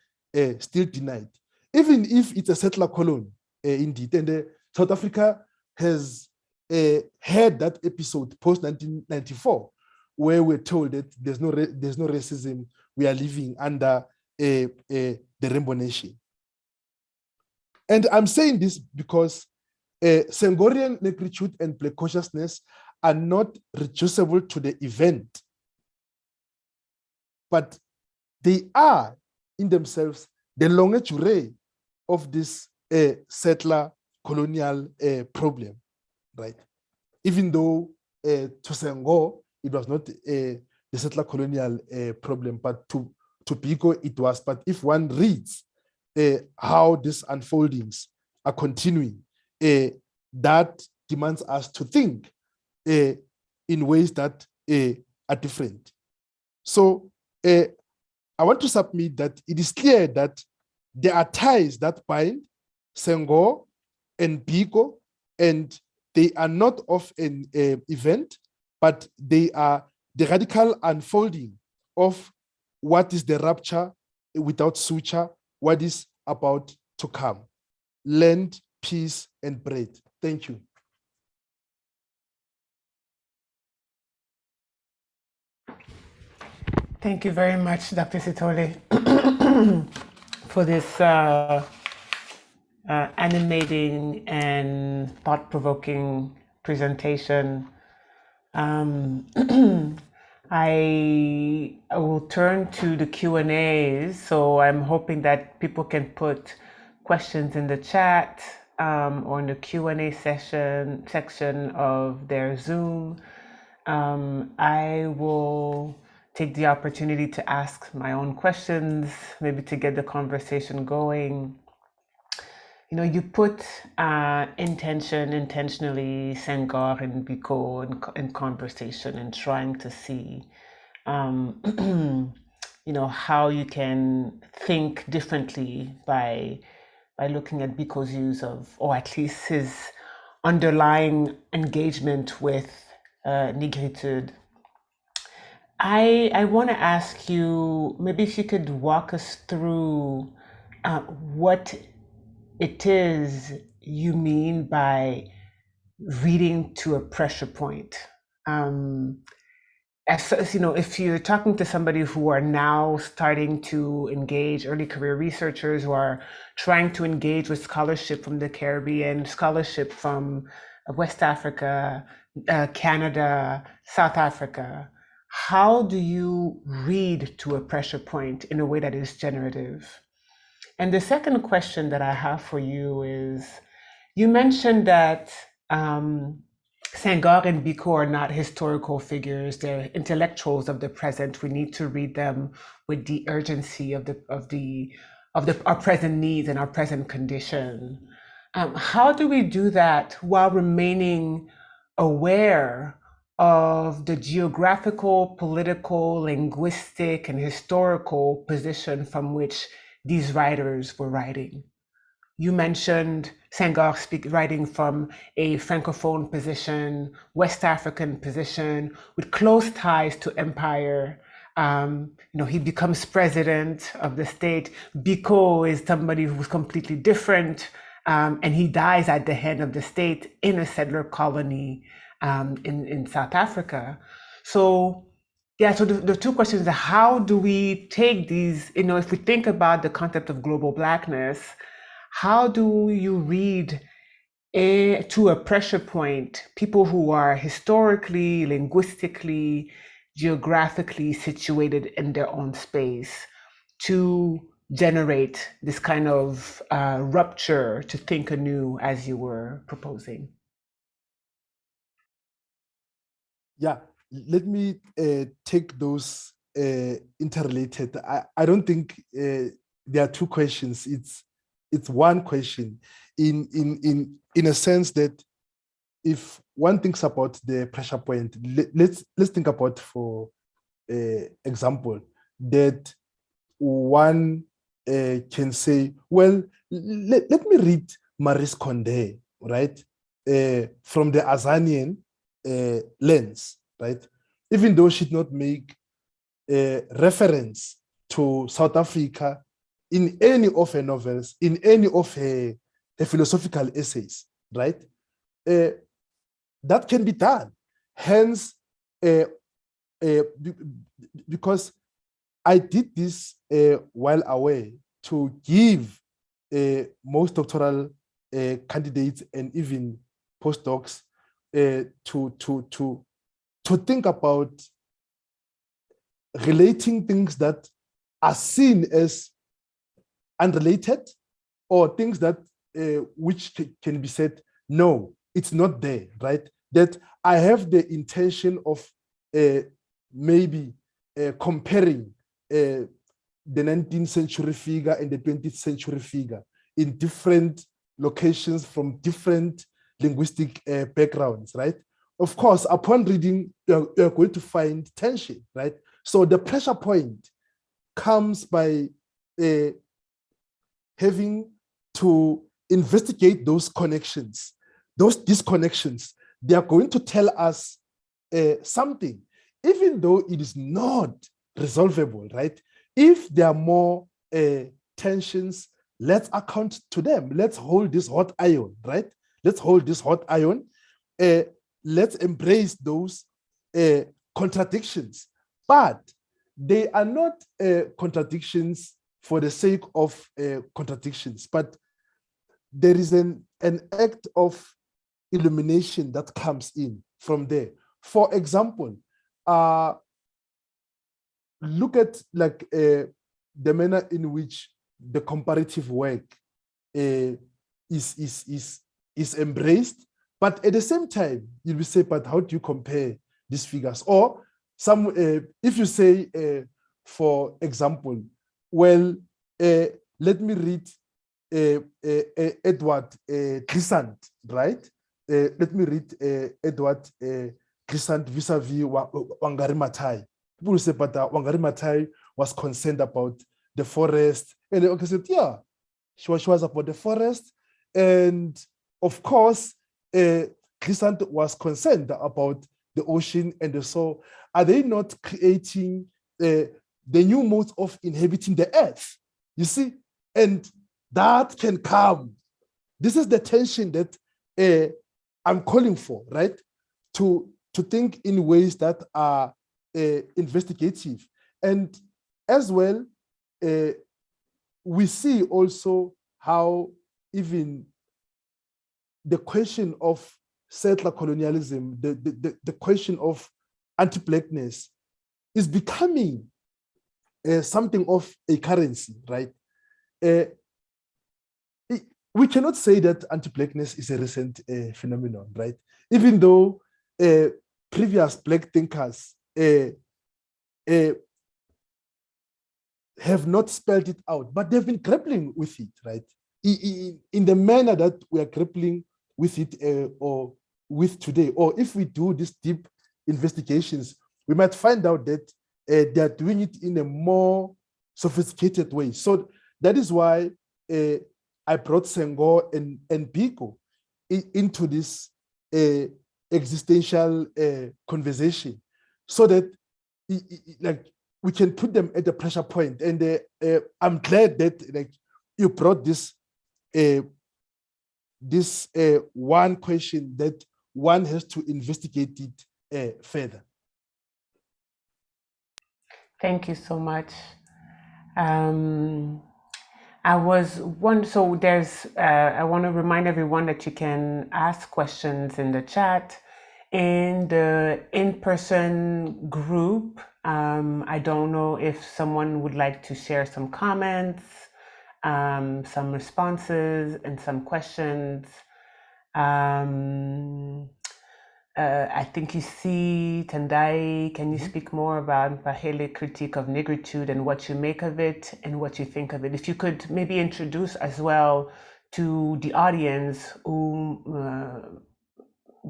Speaker 3: still denied, even if it's a settler colony, indeed. And South Africa has had that episode post 1994, where we're told that there's no racism. We are living under the Rainbow Nation. And I'm saying this because Senghorian Negritude and Black Consciousness are not reducible to the event, but they are in themselves the longue durée of this settler colonial problem, right? Even though to Senghor, it was not the settler colonial problem, but to Biko it was. But if one reads how these unfoldings are continuing, that demands us to think in ways that are different. So I want to submit that it is clear that there are ties that bind Senghor and Biko, and they are not of an event, but they are the radical unfolding of what is the rupture without suture, what is about to come. Land, peace, and bread. Thank you.
Speaker 2: Thank you very much, Dr. Sithole, for this animating and thought-provoking presentation. I will turn to the Q&As, so I'm hoping that people can put questions in the chat or in the Q&A section of their Zoom. I will take the opportunity to ask my own questions, maybe to get the conversation going. You know, you put intentionally Senghor and Biko in conversation and trying to see, you know, how you can think differently by looking at Biko's use of, or at least his underlying engagement with Negritude. I want to ask you, maybe if you could walk us through what it is you mean by reading to a pressure point. As you know, if you're talking to somebody who are now starting to engage, early career researchers who are trying to engage with scholarship from the Caribbean, scholarship from West Africa, Canada, South Africa, how do you read to a pressure point in a way that is generative? And the second question that I have for you is, you mentioned that Senghor and Biko are not historical figures; they're intellectuals of the present. We need to read them with the urgency of our present needs and our present condition. How do we do that while remaining aware of the geographical, political, linguistic, and historical position from which these writers were writing? You mentioned Senghor writing from a Francophone position, West African position, with close ties to empire. You know, he becomes president of the state. Biko is somebody who's completely different, and he dies at the head of the state in a settler colony in South Africa. So yeah, so the two questions are, how do we take these, you know, if we think about the concept of global Blackness, how do you read to a pressure point, people who are historically, linguistically, geographically situated in their own space to generate this kind of rupture to think anew as you were proposing?
Speaker 3: Yeah, let me take those interrelated. I don't think there are two questions. It's one question in a sense that if one thinks about the pressure point, let's think about, for example, that one can say, well, let me read Maurice Condé, right, from the Azanian lens, right? Even though she did not make a reference to South Africa in any of her novels, in any of her philosophical essays, right? That can be done. Hence, because I did this while away to give most doctoral candidates and even postdocs to think about relating things that are seen as unrelated, or things that which can be said, no, it's not there, right? That I have the intention of maybe comparing the 19th century figure and the 20th century figure in different locations from different linguistic backgrounds, right? Of course, upon reading, you're going to find tension, right? So the pressure point comes by having to investigate those connections, those disconnections. They are going to tell us something, even though it is not resolvable, right? If there are more tensions, let's account to them. Let's hold this hot iron, right? Let's hold this hot iron. Let's embrace those contradictions. But they are not contradictions for the sake of contradictions, but there is an act of illumination that comes in from there. For example, look at like the manner in which the comparative work is embraced, but at the same time, you'll be say, but how do you compare these figures? Or some, if you say, for example, well, let me read Edward Glissant, right? Let me read Edward Glissant vis-a-vis Wangari Maathai. People will say, but Wangari Maathai was concerned about the forest. And they said, yeah, she was about the forest. And of course, Glissant was concerned about the ocean and the soil. Are they not creating the new modes of inhabiting the earth? You see, and that can come. This is the tension that I'm calling for, right? To think in ways that are investigative. And as well, we see also how even the question of settler colonialism, the question of anti-blackness is becoming something of a currency, right? We cannot say that anti-blackness is a recent phenomenon, right? Even though previous Black thinkers have not spelled it out, but they've been grappling with it, right? In the manner that we are grappling with it or with today. Or if we do these deep investigations, we might find out that they are doing it in a more sophisticated way. So that is why I brought Senghor and Biko into this existential conversation, so that like we can put them at the pressure point. And I'm glad that like you brought this one question that one has to investigate it further.
Speaker 2: Thank you so much. I was one. So there's. I want to remind everyone that you can ask questions in the chat. In the in-person group, I don't know if someone would like to share some comments, some responses, and some questions. I think you see Tendayi. Can you speak more about Pahele critique of negritude and what you make of it and what you think of it? If you could maybe introduce as well to the audience who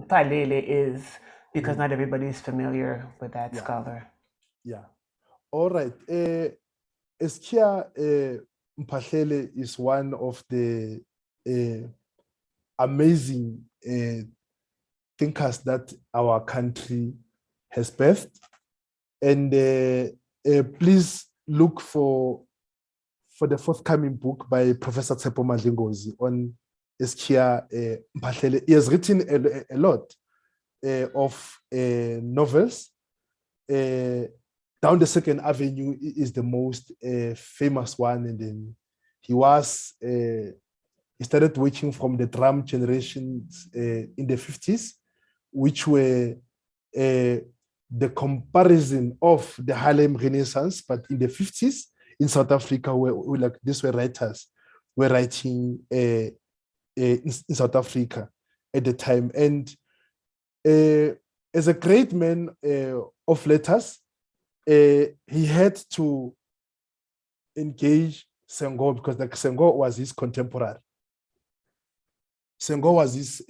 Speaker 2: Palele is, because not everybody is familiar with that scholar.
Speaker 3: Yeah. All right. Eskia Mphahlele is one of the amazing thinkers that our country has birthed. And please look for the forthcoming book by Professor Tsepo Madlingozi on Eskia Mphahlele. He has written a lot of novels. Down the Second Avenue is the most famous one, and then he started working from the drum generations in the 50s, which were the comparison of the Harlem Renaissance, but in the 50s in South Africa, where like these were writers were writing in South Africa at the time. And as a great man of letters, he had to engage Senghor because like Senghor was his contemporary. Senghor was his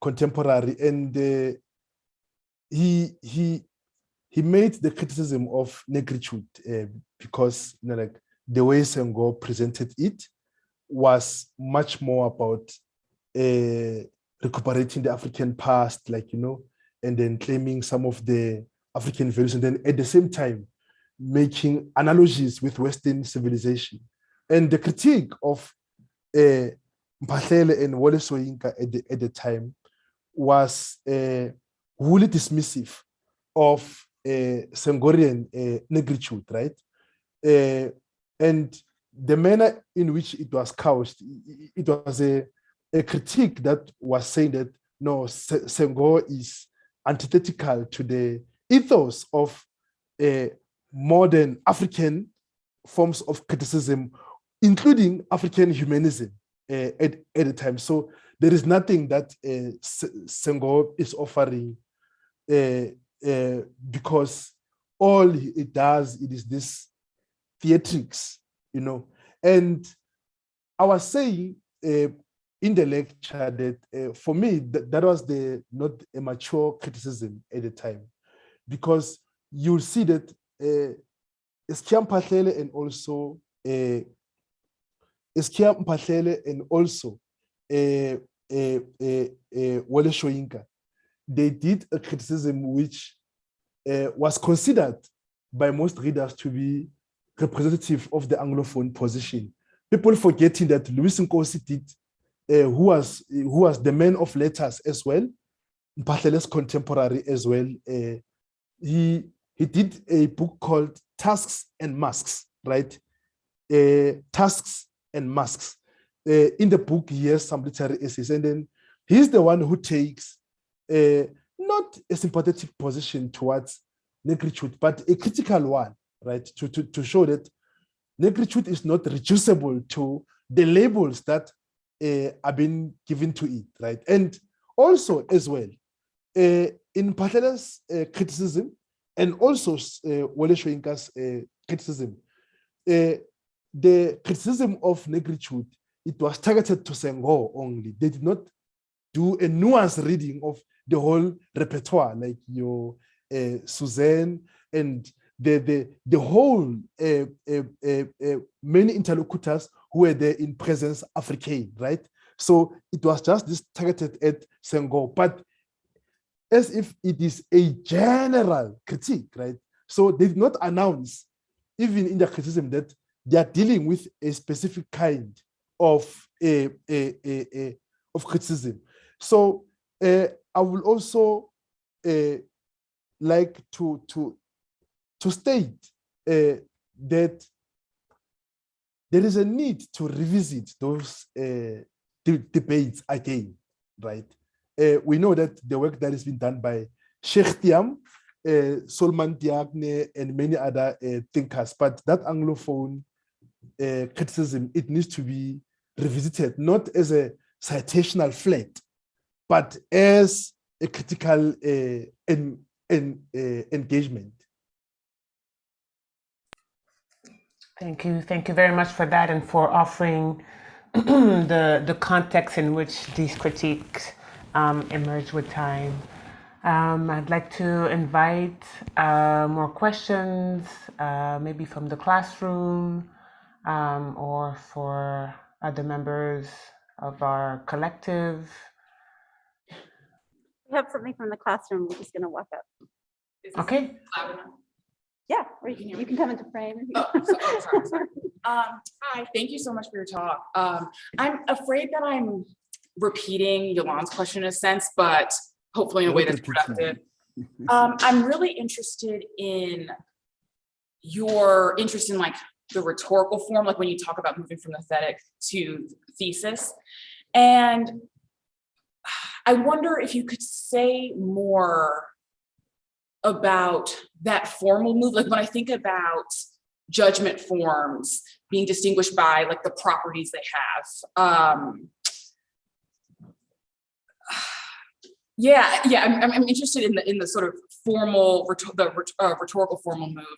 Speaker 3: contemporary, and he made the criticism of negritude because like the way Senghor presented it was much more about recuperating the African past, like and then claiming some of the African values, and then at the same time making analogies with Western civilization. And the critique of Mphahlele and Wole Soyinka at the time was wholly dismissive of Senghorian negritude, right? And the manner in which it was couched, it was a critique that was saying that no, Senghor is antithetical to the ethos of modern African forms of criticism, including African humanism at the time. So there is nothing that Senghor is offering because all it does, it is this theatrics, And I was saying in the lecture that for me, that was not a mature criticism at the time, because you'll see that Eskia Mphahlele and also Wole Soyinka, they did a criticism which was considered by most readers to be representative of the Anglophone position. People forgetting that Louis Nkosi did, who was the man of letters as well, Mphahlele's contemporary as well. He did a book called Tasks and Masks, right? Tasks and Masks. In the book, he has some literary essays, and then he's the one who takes not a sympathetic position towards negritude, but a critical one, right? To show that negritude is not reducible to the labels that are being given to it, right? And also as well, in Mphahlele's criticism, and also Wole Soyinka's criticism, the criticism of negritude, it was targeted to Senghor only. They did not do a nuanced reading of the whole repertoire, like your Suzanne and the whole many interlocutors who were there in presence Africaine, right? So it was just this targeted at Senghor, but as if it is a general critique, right? So they did not announce, even in their criticism, that they are dealing with a specific kind of criticism. So I will also like to state that there is a need to revisit those debates again, right? We know that the work that has been done by Sheikh Tiam, Solman Diagne, and many other thinkers, but that Anglophone criticism, it needs to be revisited, not as a citational flat, but as a critical engagement.
Speaker 2: Thank you. Thank you very much for that and for offering the context in which these critiques emerge with time. I'd like to invite more questions, maybe from the classroom or for other members of our collective.
Speaker 4: We have something from the classroom. We're just going to walk up.
Speaker 2: Okay.
Speaker 4: Yeah, or you can come into frame.
Speaker 5: Sorry. Hi, thank you so much for your talk. I'm afraid that I'm repeating Yolande's question in a sense, but hopefully in a way that's productive. I'm really interested in your interest in like the rhetorical form, like when you talk about moving from the thetic to thesis. And I wonder if you could say more about that formal move. Like when I think about judgment forms being distinguished by like the properties they have. I'm interested in the sort of formal, rhetorical formal move.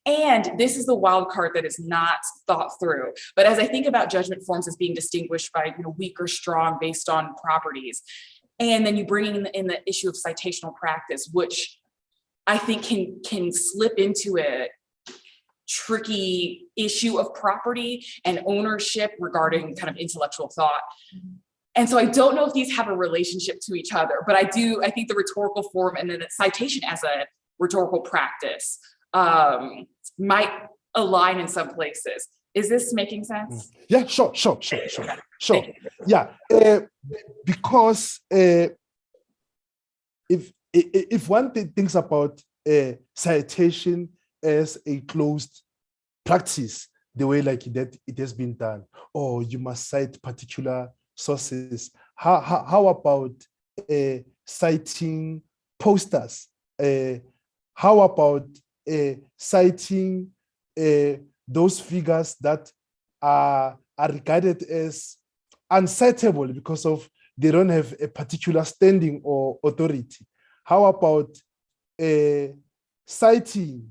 Speaker 5: And this is the wild card that is not thought through. But as I think about judgment forms as being distinguished by weak or strong based on properties, and then you bring in the issue of citational practice, which I think can slip into a tricky issue of property and ownership regarding kind of intellectual thought. And so I don't know if these have a relationship to each other, but I think the rhetorical form and then the citation as a rhetorical practice might align in some places. Is this making sense?
Speaker 3: Yeah, sure. Yeah, because if one thinks about citation as a closed practice, the way like that it has been done, or you must cite particular sources. How about citing posters? How about citing those figures that are regarded as uncitable because of they don't have a particular standing or authority? How about citing,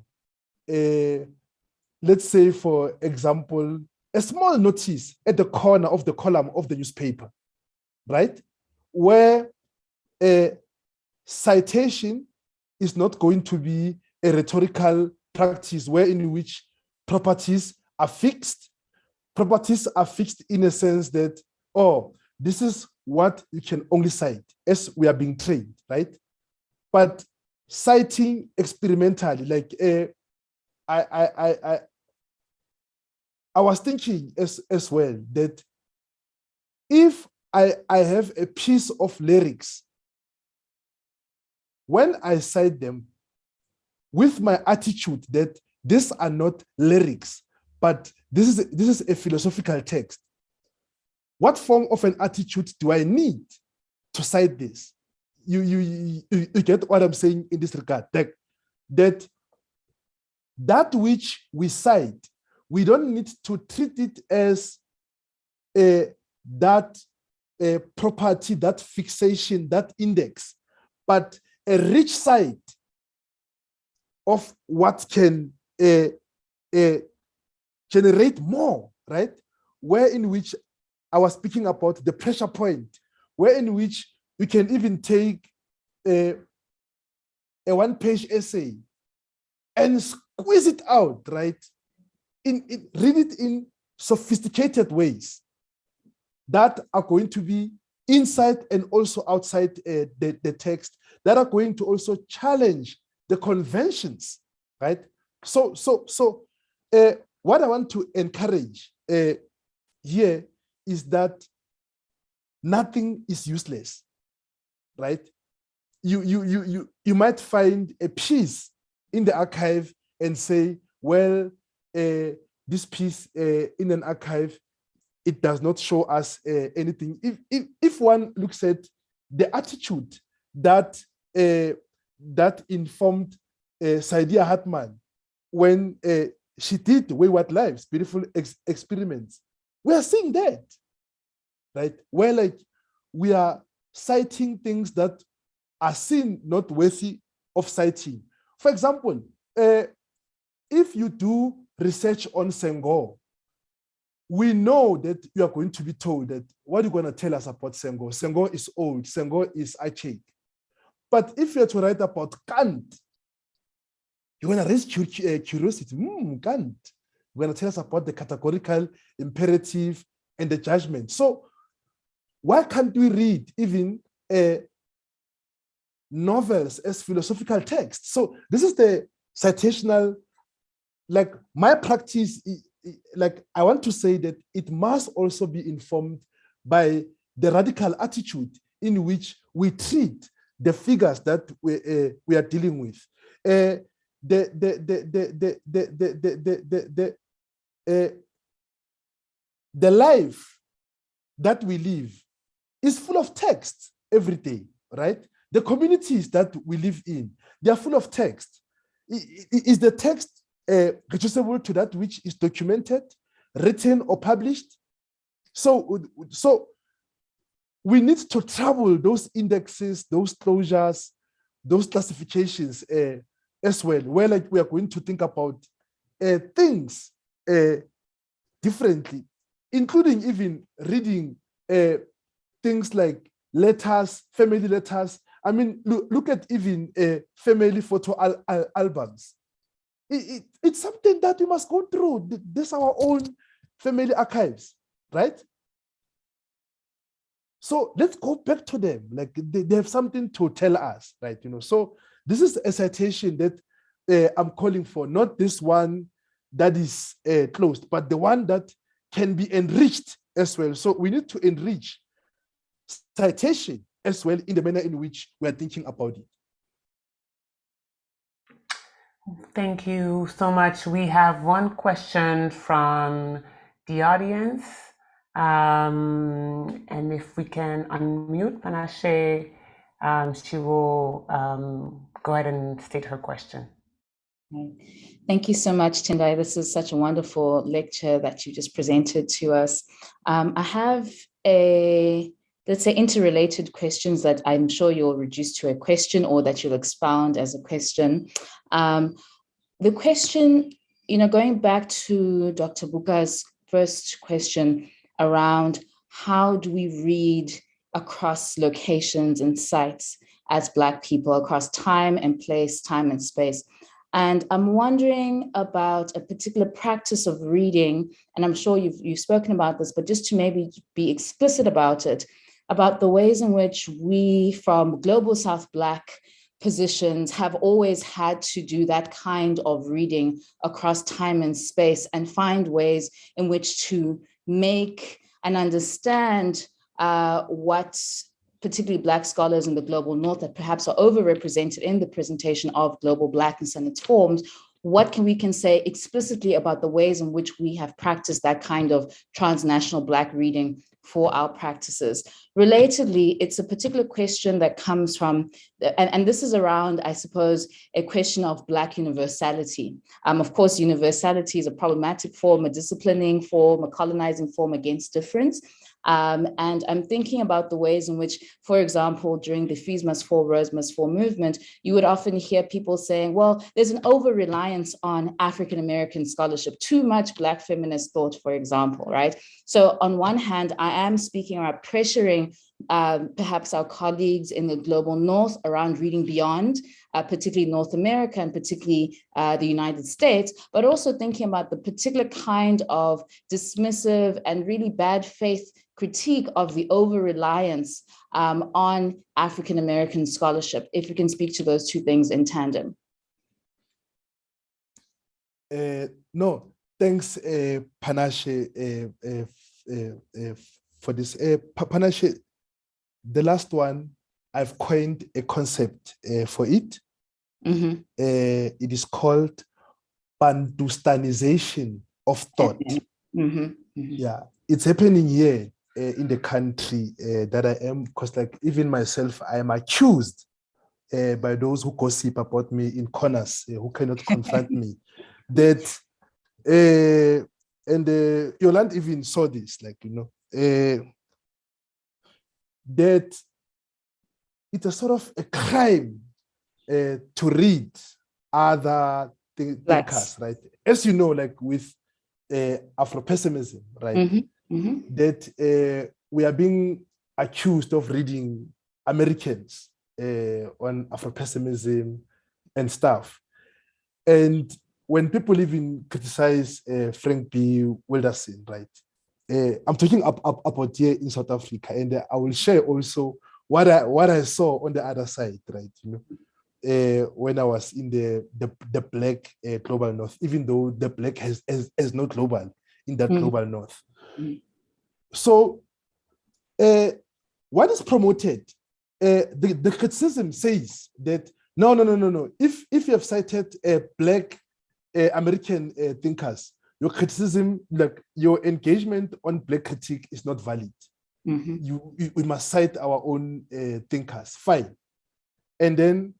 Speaker 3: let's say, for example, a small notice at the corner of the column of the newspaper, right? Where a citation is not going to be a rhetorical practice where in which properties are fixed. Properties are fixed in a sense that, oh, this is what you can only cite as we are being trained, right? But citing experimentally, like I was thinking as well that if I have a piece of lyrics, when I cite them with my attitude that these are not lyrics, but this is a philosophical text, what form of an attitude do I need to cite this? You get what I'm saying in this regard, that which we cite, we don't need to treat it as that property, that fixation, that index, but a rich side of what can generate more, right? Where in which I was speaking about the pressure point, where in which we can even take a one-page essay and squeeze it out, right? Read it in sophisticated ways that are going to be inside and also outside the text, that are going to also challenge the conventions, right? So what I want to encourage here is that nothing is useless, right? You might find a piece in the archive and say, well, this piece in an archive, it does not show us anything. If one looks at the attitude that that informed Saidiya Hartman when she did Wayward Lives, beautiful experiments, we are seeing that, right? Where like we are citing things that are seen not worthy of citing. For example, if you do research on Senghor, we know that you are going to be told that what are you going to tell us about Senghor? Senghor is old, Senghor is archaic. But if you're to write about Kant, you're going to raise curiosity. Kant. You're going to tell us about the categorical imperative and the judgment. So why can't we read even novels as philosophical texts? So this is the citational, like my practice, like I want to say that it must also be informed by the radical attitude in which we treat the figures that we are dealing with. The life that we live is full of text every day, right? The communities that we live in, they are full of text. Is the text reducible to that which is documented, written, or published? So we need to travel those indexes, those closures, those classifications as well, where like we are going to think about things differently, including even reading things like letters, family letters. I mean, look at even family photo albums. It's something that we must go through. This is our own family archives, right? So let's go back to them. Like they have something to tell us, right? You know, so this is a citation that I'm calling for, not this one that is closed, but the one that can be enriched as well. So we need to enrich citation as well in the manner in which we are thinking about it.
Speaker 2: Thank you so much. We have one question from the audience. And if we can unmute Panache, she will go ahead and state her question.
Speaker 6: Thank you so much, Tendayi. This is such a wonderful lecture that you just presented to us. I have let's say, interrelated questions that I'm sure you'll reduce to a question or that you'll expound as a question. The question, going back to Dr. Buka's first question around how do we read across locations and sites as Black people, across time and place, time and space. And I'm wondering about a particular practice of reading, and I'm sure you've spoken about this, but just to maybe be explicit about it, about the ways in which we from global South Black positions have always had to do that kind of reading across time and space and find ways in which to make and understand what particularly Black scholars in the global North that perhaps are overrepresented in the presentation of global Blackness and its forms, what we can say explicitly about the ways in which we have practiced that kind of transnational Black reading for our practices. Relatedly, it's a particular question that comes from, and this is around, I suppose, a question of Black universality. Of course, universality is a problematic form, a disciplining form, a colonizing form against difference. And I'm thinking about the ways in which, for example, during the Fees Must Fall, Rose Must Fall movement, you would often hear people saying, well, there's an over-reliance on African-American scholarship, too much Black feminist thought, for example, right? So on one hand, I am speaking about pressuring perhaps our colleagues in the global North around reading beyond, particularly North America and particularly the United States, but also thinking about the particular kind of dismissive and really bad faith critique of the over-reliance on African-American scholarship, if you can speak to those two things in tandem.
Speaker 3: No, thanks, Panache, for this. Panache, the last one, I've coined a concept for it. Mm-hmm. It is called Bantustanization of thought. Yeah, it's happening here in the country that I am, because like even myself, I am accused by those who gossip about me in corners, who cannot confront me, that and Yolande even saw this, like, you know, that it's a sort of a crime to read other thinkers, right? As you know, like with Afro-pessimism, right? That we are being accused of reading Americans on Afro-pessimism and stuff. And when people even criticize Frank B. Wilderson, right? I'm talking about here in South Africa, and I will share also what I saw on the other side, right? You know, when I was in the Black global North, even though the Black has no global in that global North. So, what is promoted? The criticism says that no. If you have cited Black American thinkers, your criticism, like your engagement on Black critique, is not valid. We must cite our own thinkers. Fine. And then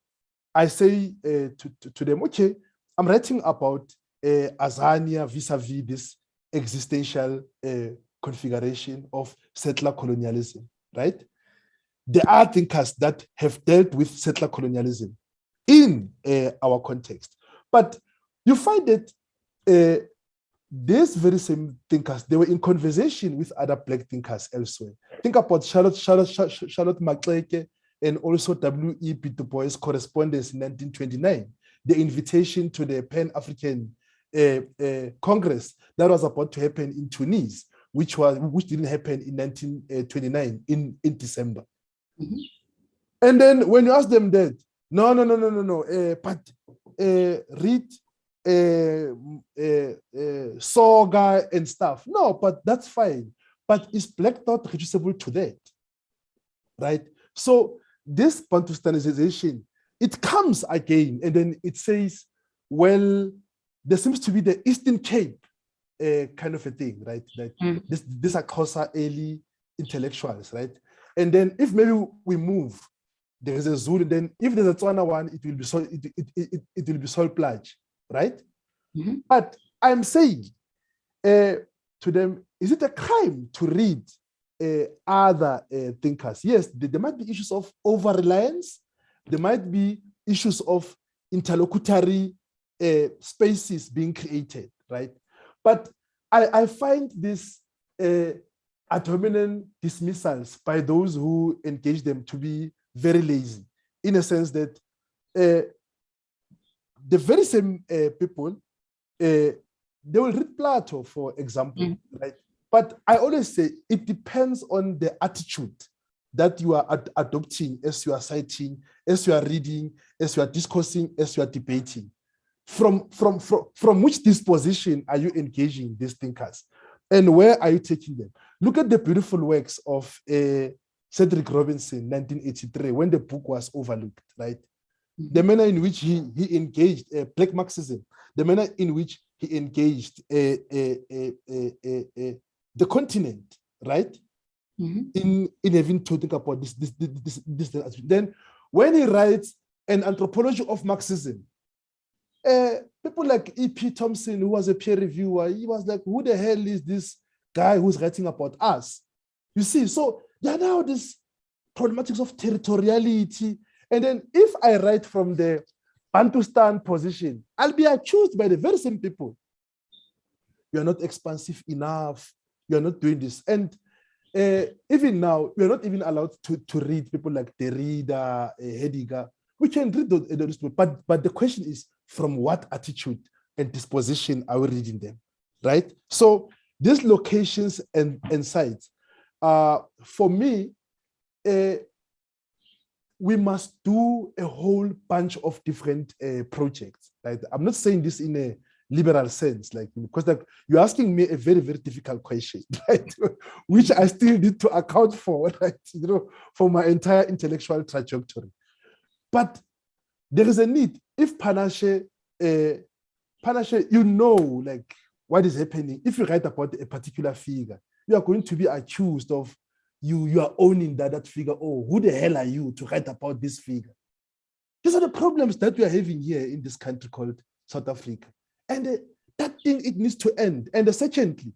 Speaker 3: I say to them, okay, I'm writing about Azania vis-a-vis this existential configuration of settler colonialism, right? There are thinkers that have dealt with settler colonialism in our context. But you find that these very same thinkers, they were in conversation with other Black thinkers elsewhere. Think about Charlotte Maxeke and also W.E.B. Du Bois' correspondence in 1929, the invitation to the Pan-African Congress that was about to happen in Tunis, which didn't happen in 1929 in December. And then when you ask them that, no, but read Soga and stuff. No, but that's fine. But is Black thought reducible to that? Right? So this Bantustanization, it comes again, and then it says, well, there seems to be the Eastern Cape kind of a thing, right? Like these are Xhosa early intellectuals, right? And then if maybe we move, there is a Zulu, then if there's a Tswana one, it will be Sol Plage, right? But I'm saying to them, is it a crime to read other thinkers? Yes, there might be issues of over-reliance. There might be issues of interlocutory spaces being created, right? But I find this ad hominem dismissals by those who engage them to be very lazy, in a sense that the very same people, they will read Plato, for example, right? But I always say it depends on the attitude that you are adopting as you are citing, as you are reading, as you are discussing, as you are debating. From which disposition are you engaging these thinkers? And where are you taking them? Look at the beautiful works of Cedric Robinson, 1983, when the book was overlooked, right? The manner in which he engaged Black Marxism, the manner in which he engaged the continent, right? In having to think about this. Then when he writes an anthropology of Marxism, people like E.P. Thompson, who was a peer reviewer, he was like, who the hell is this guy who's writing about us? You see, so there are now these problematics of territoriality. And then if I write from the Bantustan position, I'll be accused by the very same people. You are not expansive enough. You are not doing this. And even now, we are not even allowed to read people like Derrida, Heidegger. We can read those people, but the question is, from what attitude and disposition are we reading them, right? So these locations and sites, for me, we must do a whole bunch of different projects. Right? I'm not saying this in a liberal sense, like, because like you're asking me a very, very difficult question, right? Which I still need to account for, right? You know, for my entire intellectual trajectory. But there is a need. If Panache, you know, like what is happening. If you write about a particular figure, you are going to be accused of you are owning that figure. Oh, who the hell are you to write about this figure? These are the problems that we are having here in this country called South Africa. And that thing, it needs to end. And secondly,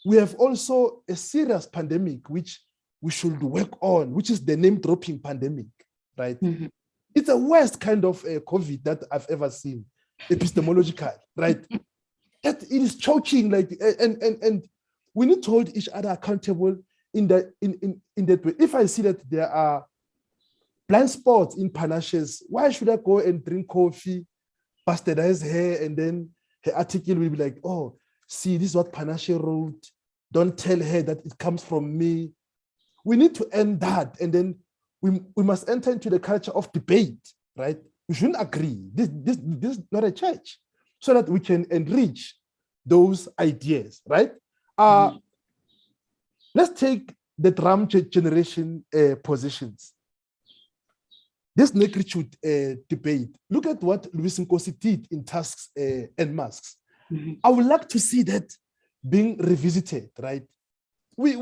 Speaker 3: we have also a serious pandemic which we should work on, which is the name-dropping pandemic, right? Mm-hmm. It's the worst kind of COVID that I've ever seen, epistemological, right? That it is choking, like, and we need to hold each other accountable in that way. If I see that there are blind spots in panaches, why should I go and drink coffee, bastardize her, and then her article will be like, oh, see, this is what Panache wrote. Don't tell her that it comes from me. We need to end that. And then we must enter into the culture of debate, right? We shouldn't agree. This is not a church, so that we can enrich those ideas, right? Let's take the drum generation positions. This Negritude debate, look at what Louis Nkosi did in Tasks and Masks. Mm-hmm. I would like to see that being revisited, right? We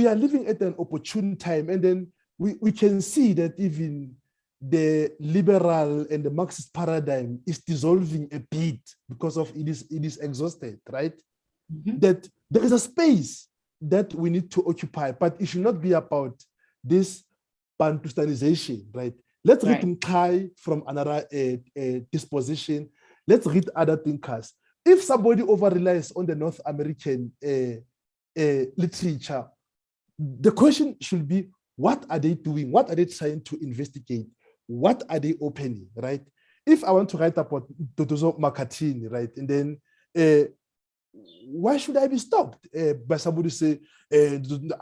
Speaker 3: are living at an opportune time, and then we can see that even the liberal and the Marxist paradigm is dissolving a bit because of it is exhausted, right? Mm-hmm. That there is a space that we need to occupy, but it should not be about this Bantustanization, right? Let's read Mkai from another disposition. Let's read other thinkers. If somebody over-relies on the North American literature, the question should be, what are they doing? What are they trying to investigate? What are they opening, right? If I want to write about Totozo Makatini, right, and then why should I be stopped by somebody say,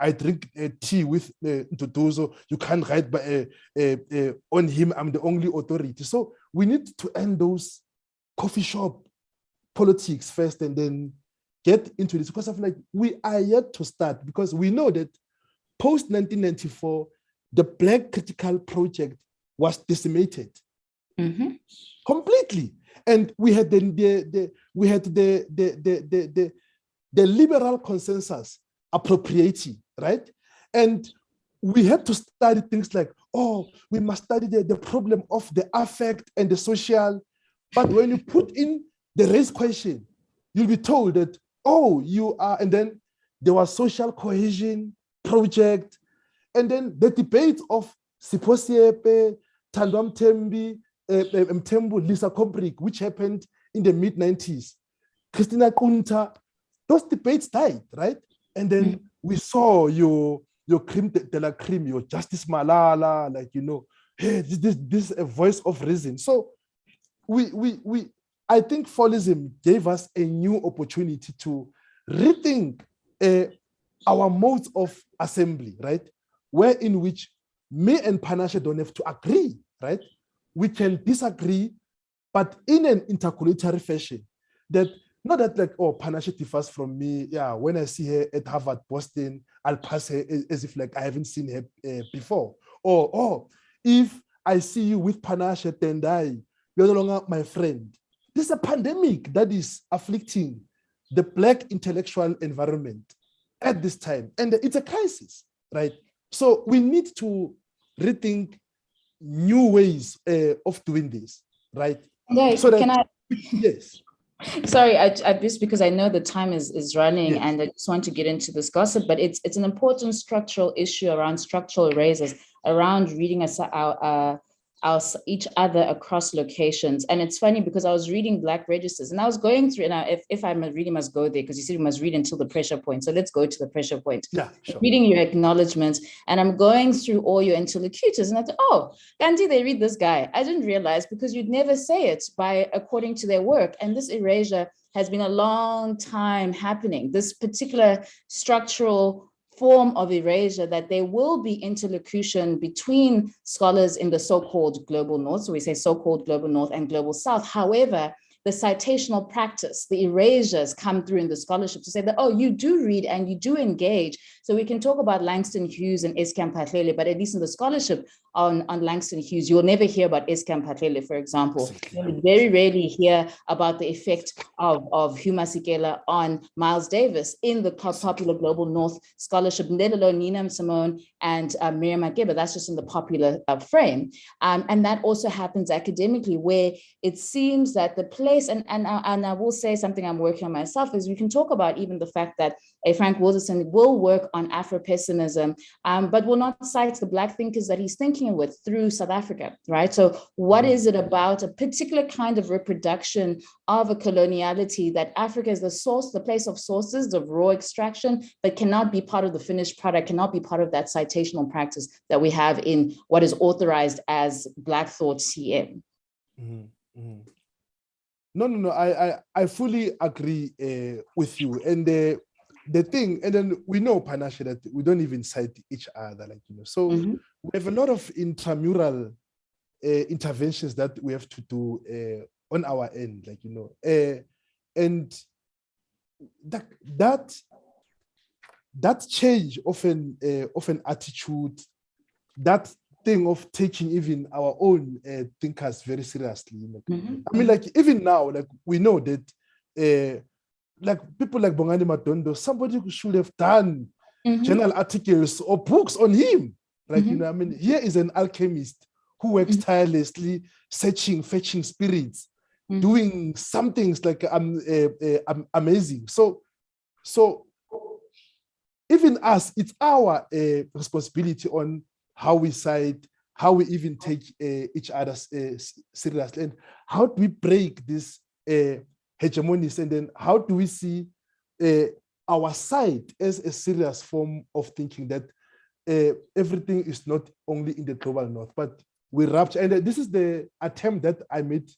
Speaker 3: I drink tea with Totozo, you can't write by, on him, I'm the only authority. So we need to end those coffee shop politics first and then get into this, because I feel like we are yet to start, because we know that post-1994, the Black critical project was decimated completely. And we had the liberal consensus appropriating, right? And we had to study things like, oh, we must study the problem of the affect and the social. But when you put in the race question, you'll be told that, oh, you are, and then there was social cohesion project, and then the debate of Siposiepe, Tandwam Tembi, Mtembu, Lisa Komprik, which happened in the mid-90s, Christina Kunta, those debates died, right? And then we saw your creme de la creme, your Justice Malala, like, you know, hey, this is a voice of reason. So I think Fallism gave us a new opportunity to rethink our modes of assembly, right? Where in which me and Panache don't have to agree, right? We can disagree, but in an intercultural fashion. That not that like, oh, Panache differs from me. Yeah, when I see her at Harvard, Boston, I'll pass her as if like I haven't seen her before. Or oh, if I see you with Panache Tendayi, you're no longer my friend. This is a pandemic that is afflicting the Black intellectual environment at this time. And it's a crisis, right? So we need to rethink new ways of doing this, right?
Speaker 6: Yeah,
Speaker 3: so
Speaker 6: can I?
Speaker 3: Yes.
Speaker 6: Sorry, I just because I know the time is running, yes. And I just want to get into this gossip, but it's an important structural issue around structural erasers, around reading each other across locations. And it's funny because I was reading Black Registers and I was going through, and if I'm reading, must go there because you said we must read until the pressure point. So let's go to the pressure point.
Speaker 3: Yeah, sure.
Speaker 6: Reading your acknowledgements, and I'm going through all your interlocutors, and I thought, oh, Gandhi, they read this guy. I didn't realize, because you'd never say it according to their work. And this erasure has been a long time happening. This particular structural form of erasure, that there will be interlocution between scholars in the so-called global north. So we say so-called global north and global south. However, the citational practice, the erasures come through in the scholarship to say that, oh, you do read and you do engage. So we can talk about Langston Hughes and Eskom Patlele, but at least in the scholarship on Langston Hughes, you'll never hear about Eskom Patlele, for example. You'll very rarely hear about the effect of Hugh Masekela on Miles Davis in the popular Global North scholarship, let alone Nina Simone and Miriam Makeba. That's just in the popular frame. And that also happens academically, where it seems that the place, and I will say something I'm working on myself, is we can talk about even the fact that Frank Wilderson will work on Afro-pessimism, but will not cite the Black thinkers that he's thinking with through South Africa, right? So what is it about a particular kind of reproduction of a coloniality that Africa is the source, the place of sources of raw extraction, but cannot be part of the finished product, cannot be part of that citational practice that we have in what is authorized as Black thought CM.
Speaker 3: No. I fully agree with you. And the thing, and then we know, Panashe, that we don't even cite each other, like, you know. So we have a lot of intramural interventions that we have to do on our end, like, you know. And that change of an attitude, that thing of taking even our own thinkers very seriously. You know? I mean, like, even now, like, we know that like people like Bongani Madondo, somebody who should have done journal articles or books on him. Like, you know, I mean, here is an alchemist who works tirelessly, searching, fetching spirits, doing some things like amazing. So even us, it's our responsibility on how we cite, how we even take each other seriously, and how do we break this hegemonies, and then how do we see our side as a serious form of thinking that everything is not only in the global north, but we rupture. And this is the attempt that I made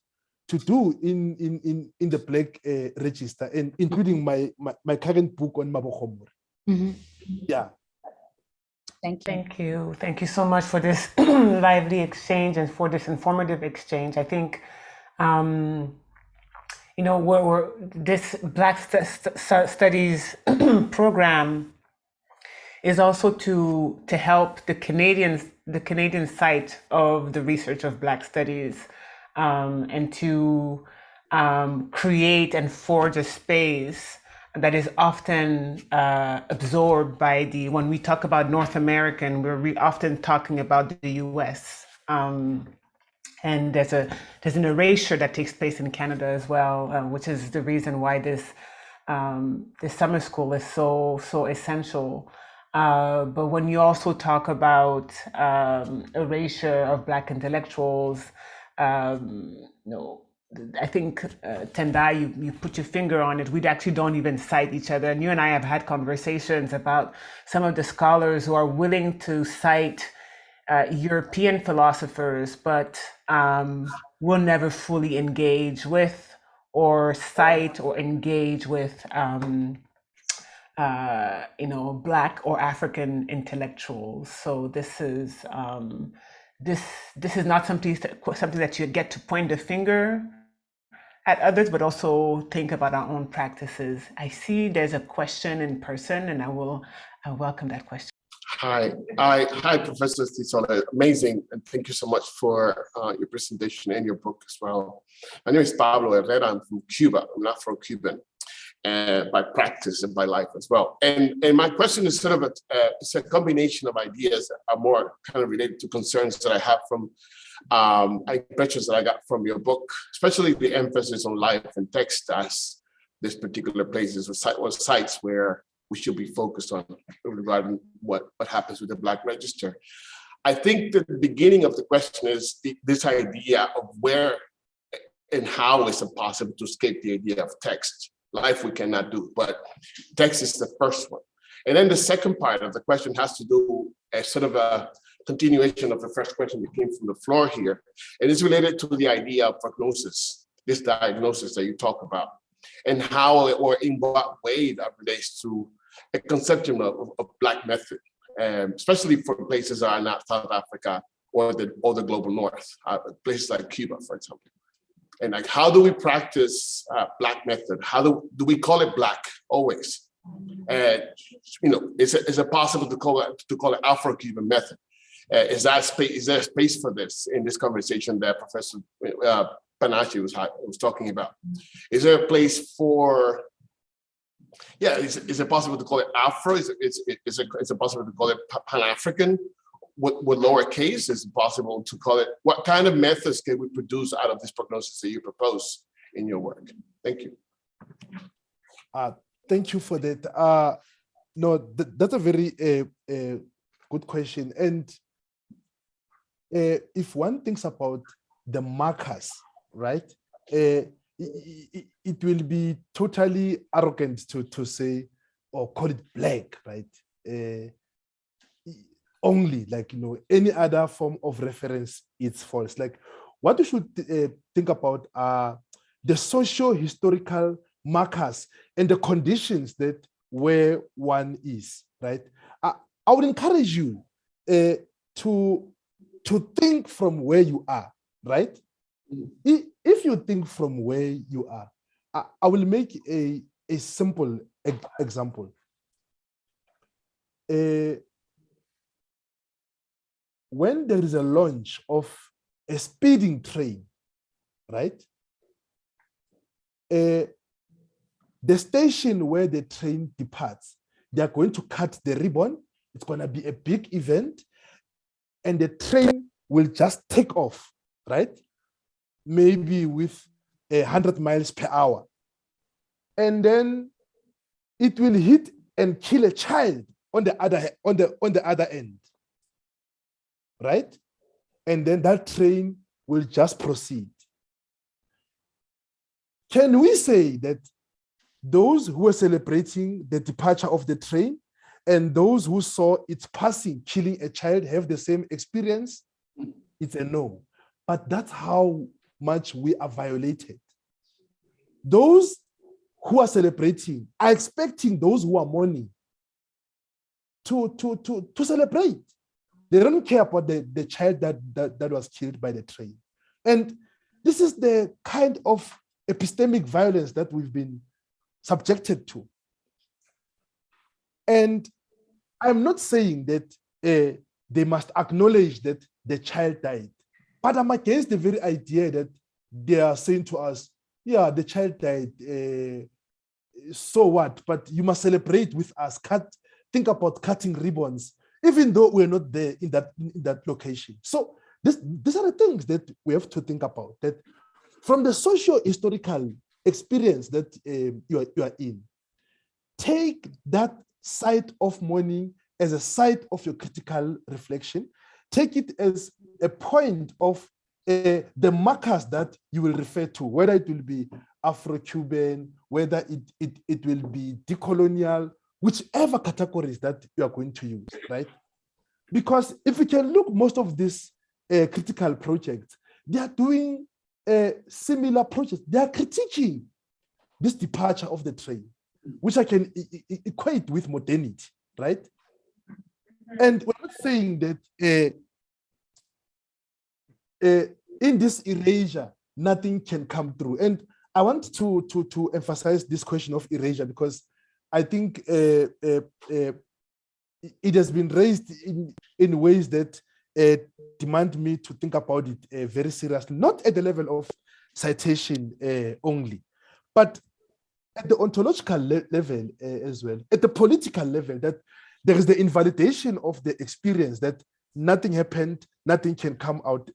Speaker 3: to do in the Black Register, and including my current book on Mabokhomore. Yeah.
Speaker 2: Thank you. Thank you so much for this lively exchange and for this informative exchange. I think, you know, this Black Studies program is also to help the Canadian site of the research of Black Studies, and to create and forge a space that is often absorbed by when we talk about North American, we're often talking about the US. And there's an erasure that takes place in Canada as well, which is the reason why this summer school is so essential. But when you also talk about erasure of Black intellectuals, you know, I think Tendayi, you put your finger on it. We actually don't even cite each other. And you and I have had conversations about some of the scholars who are willing to cite European philosophers, but will never fully engage with or cite or engage with you know, Black or African intellectuals. So this is not something that you get to point the finger at others, but also think about our own practices. I see there's a question in person, and I welcome that question.
Speaker 7: Hi, Professor Sithole. Amazing, and thank you so much for your presentation and your book as well. My name is Pablo Herrera. I'm from Cuba. I'm not from Cuban, by practice and by life as well. And my question is sort of it's a combination of ideas that are more kind of related to concerns that I have from impressions that I got from your book, especially the emphasis on life and text as this particular places or sites where we should be focused on regarding what happens with the Black Register. I think the beginning of the question is this idea of where and how is it possible to escape the idea of text. Life we cannot do, but text is the first one. And then the second part of the question has to do as sort of a continuation of the first question that came from the floor here. And it's related to the idea of prognosis, this diagnosis that you talk about, and how or in what way that relates to a conception of Black method, especially for places that are not South Africa or the global North, places like Cuba, for example. And like, how do we practice Black method? How do we call it Black always? And is it possible to call it Afro-Cuban method? Is there space for this in this conversation that Professor Panache was talking about? Is there a place for? Yeah, is it possible to call it Afro? Is it possible to call it Pan-African with lowercase? Is it possible to call it? What kind of methods can we produce out of this prognosis that you propose in your work? Thank you.
Speaker 3: Thank you for that. No, that's a very good question. And if one thinks about the markers, right, it will be totally arrogant to say or call it Black, right? Only, like, any other form of reference, it's false. Like, what you should think about are the socio-historical markers and the conditions that where one is, right? I would encourage you to think from where you are, right? If you think from where you are, I will make a simple example. When there is a launch of a speeding train, right? The station where the train departs, they are going to cut the ribbon. It's going to be a big event, and the train will just take off, right? Maybe with 100 miles per hour. And then it will hit and kill a child on the other end, right? And then that train will just proceed. Can we say that those who were celebrating the departure of the train and those who saw it passing, killing a child, have the same experience? It's a no. But that's how much we are violated. Those who are celebrating are expecting those who are mourning to celebrate. They don't care about the child that was killed by the train. And this is the kind of epistemic violence that we've been subjected to. And I'm not saying that they must acknowledge that the child died, but I'm against the very idea that they are saying to us, yeah, the child died, so what? But you must celebrate with us. Think about cutting ribbons, even though we're not there in that location. So these are the things that we have to think about, that from the socio-historical experience that you are in, take that site of mourning as a site of your critical reflection. Take it as a point of the markers that you will refer to, whether it will be Afro-Cuban, whether it will be decolonial, whichever categories that you are going to use, right? Because if you can look, most of these critical projects, they are doing similar projects. They are critiquing this departure of the train, which I can equate with modernity, right? And we're not saying that in this erasure, nothing can come through. And I want to emphasize this question of erasure, because I think it has been raised in ways that demand me to think about it very seriously, not at the level of citation only, but at the ontological level as well, at the political level, that there is the invalidation of the experience that nothing happened, nothing can come out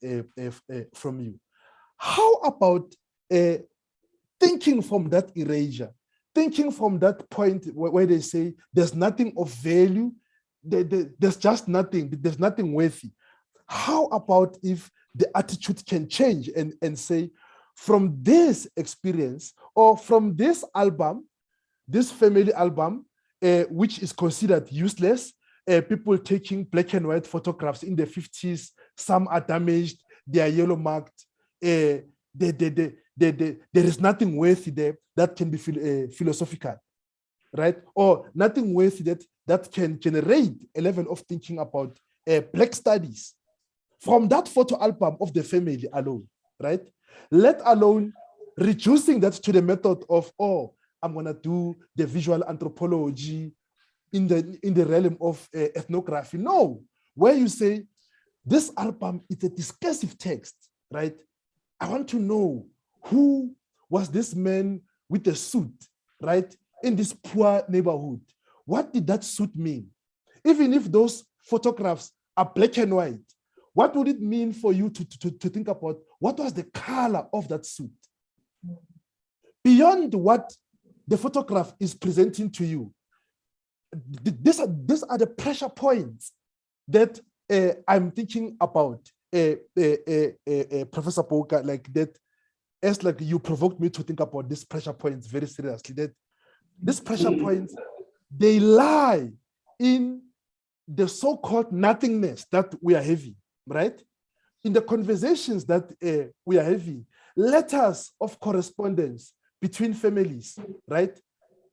Speaker 3: from you. How about thinking from that erasure, thinking from that point where they say there's nothing of value, there's just nothing, there's nothing worthy. How about if the attitude can change and say, from this experience or from this album, this family album, which is considered useless, people taking black and white photographs in the 50s, some are damaged, they are yellow marked, there is nothing worthy there that can be philosophical, right? Or nothing worthy that can generate a level of thinking about black studies from that photo album of the family alone, right? Let alone reducing that to the method of, oh, I'm gonna do the visual anthropology in the realm of ethnography. No, where you say, this album is a discursive text, right? I want to know who was this man with a suit, right? In this poor neighborhood. What did that suit mean? Even if those photographs are black and white, what would it mean for you to think about what was the color of that suit? Beyond what the photograph is presenting to you, these are the pressure points that I'm thinking about, Professor Poka, like that, as like you provoked me to think about these pressure points very seriously, that these pressure points, they lie in the so-called nothingness that we are having, right? In the conversations that we are having, letters of correspondence between families, right?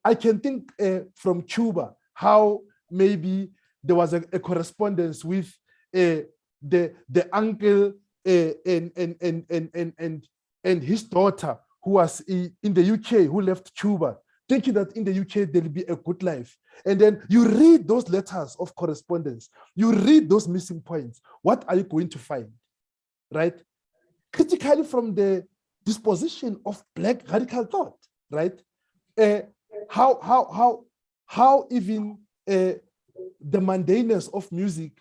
Speaker 3: I can think from Cuba, how maybe there was a correspondence with the uncle and his daughter who was in the UK, who left Cuba, thinking that in the UK there'll be a good life. And then you read those letters of correspondence, you read those missing points. What are you going to find, right? Critically from the disposition of Black radical thought, right? How even the mundaneness of music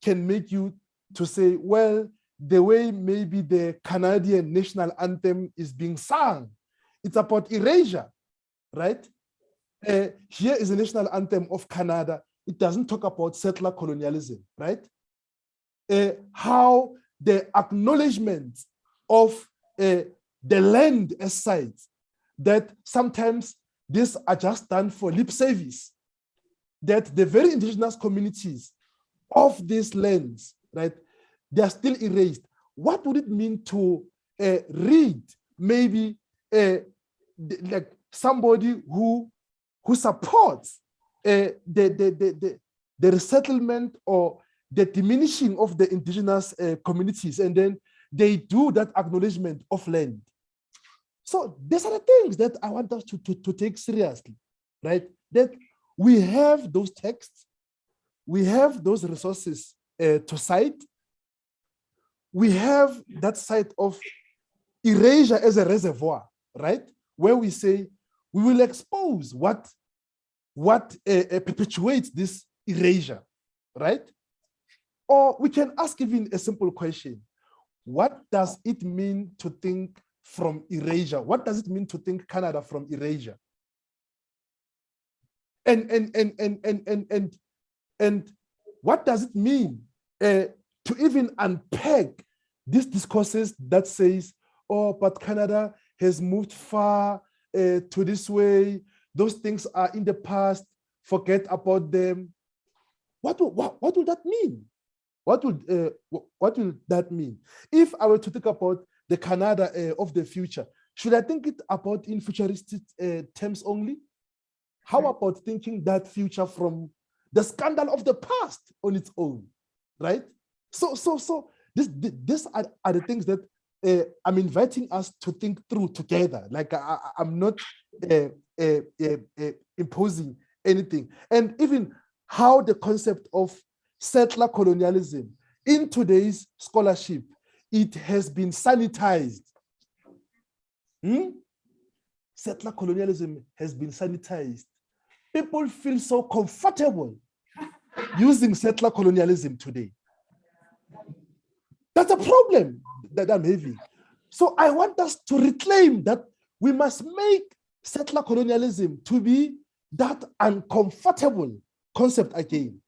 Speaker 3: can make you to say, well, the way maybe the Canadian national anthem is being sung, it's about erasure, right? Here is the national anthem of Canada. It doesn't talk about settler colonialism, right? How the acknowledgement of the land as sites, that sometimes these are just done for lip service, that the very indigenous communities of these lands, right, they are still erased. What would it mean to read maybe like somebody who supports the resettlement or the diminishing of the indigenous communities, and then they do that acknowledgement of land? So these are the things that I want us to take seriously, right? That we have those texts, we have those resources to cite, we have that site of erasure as a reservoir, right? Where we say we will expose what perpetuates this erasure, right? Or we can ask even a simple question: what does it mean to think from erasure? What does it mean to think Canada from erasure? And what does it mean to even unpack these discourses that says, oh, but Canada has moved far to this way, those things are in the past, forget about them. What would that mean? What will that mean? If I were to think about the Canada of the future, should I think it about in futuristic terms only? How about thinking that future from the scandal of the past on its own, right? So these are the things that I'm inviting us to think through together. Like I'm not imposing anything. And even how the concept of settler colonialism in today's scholarship, it has been sanitized. Settler colonialism has been sanitized. People feel so comfortable using settler colonialism today. That's a problem that I'm having. So I want us to reclaim that we must make settler colonialism to be that uncomfortable concept again.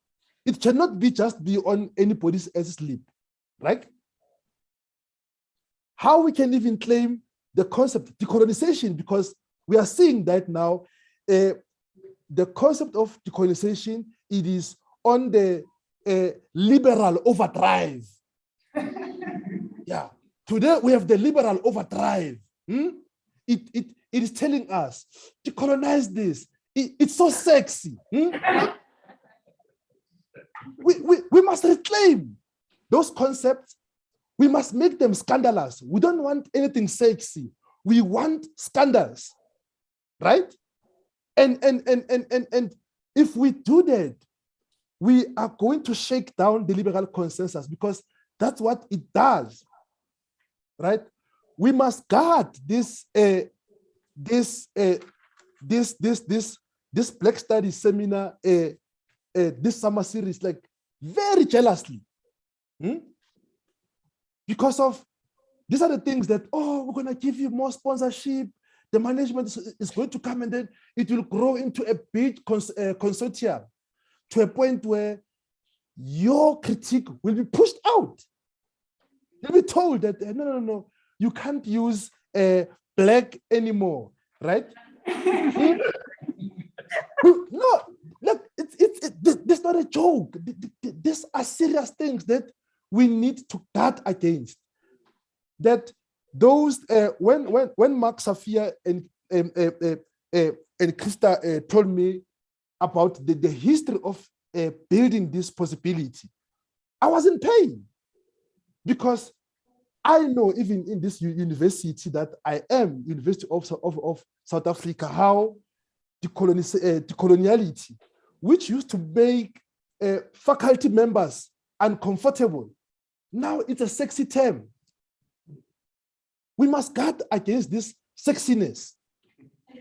Speaker 3: It cannot be just be on anybody's else's lip, right? How we can even claim the concept decolonization, because we are seeing that now the concept of decolonization, it is on the liberal overdrive. Yeah, today we have the liberal overdrive. It is telling us decolonize this. It's so sexy. We must reclaim those concepts. We must make them scandalous. We don't want anything sexy. We want scandals, right? And if we do that, we are going to shake down the liberal consensus, because that's what it does, right? We must guard this Black Studies seminar, this summer series, like very jealously. Because of, these are the things that, oh, we're gonna give you more sponsorship, the management is going to come, and then it will grow into a big consortium to a point where your critique will be pushed out. You'll be told that, no, you can't use black anymore, right? No, look, that's not a joke. These are serious things that we need to guard against. That those, when Mark Safia and Krista told me about the history of building this possibility, I was in pain, because I know, even in this university that I am, University of South Africa, how the coloniality, which used to make faculty members uncomfortable, now it's a sexy term. We must guard against this sexiness,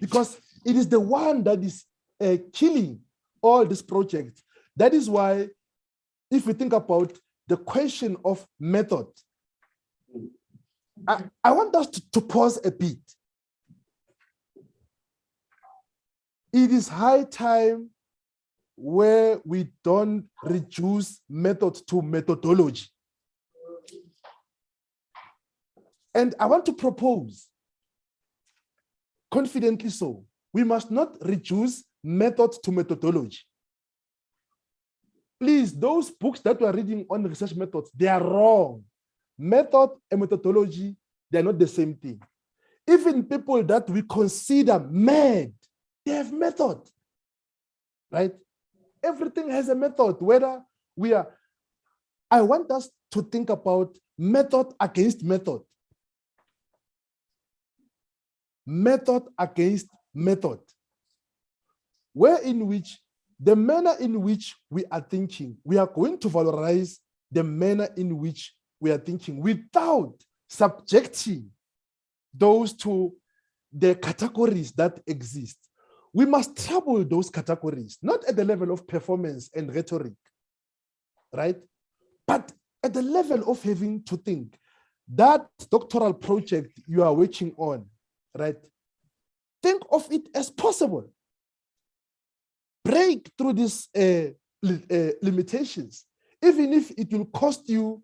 Speaker 3: because it is the one that is killing all these projects. That is why, if we think about the question of method, I want us to pause a bit. It is high time where we don't reduce method to methodology. And I want to propose, confidently so, we must not reduce method to methodology. Please, those books that we are reading on research methods, they are wrong. Method and methodology, they're not the same thing. Even people that we consider mad, they have method, right? Everything has a method, whether we are, I want us to think about method against method. Method against method, where in which the manner in which we are thinking, we are going to valorize the manner in which we are thinking without subjecting those to the categories that exist. We must trouble those categories, not at the level of performance and rhetoric, right? But at the level of having to think. That doctoral project you are working on, right? Think of it as possible. Break through these limitations, even if it will cost you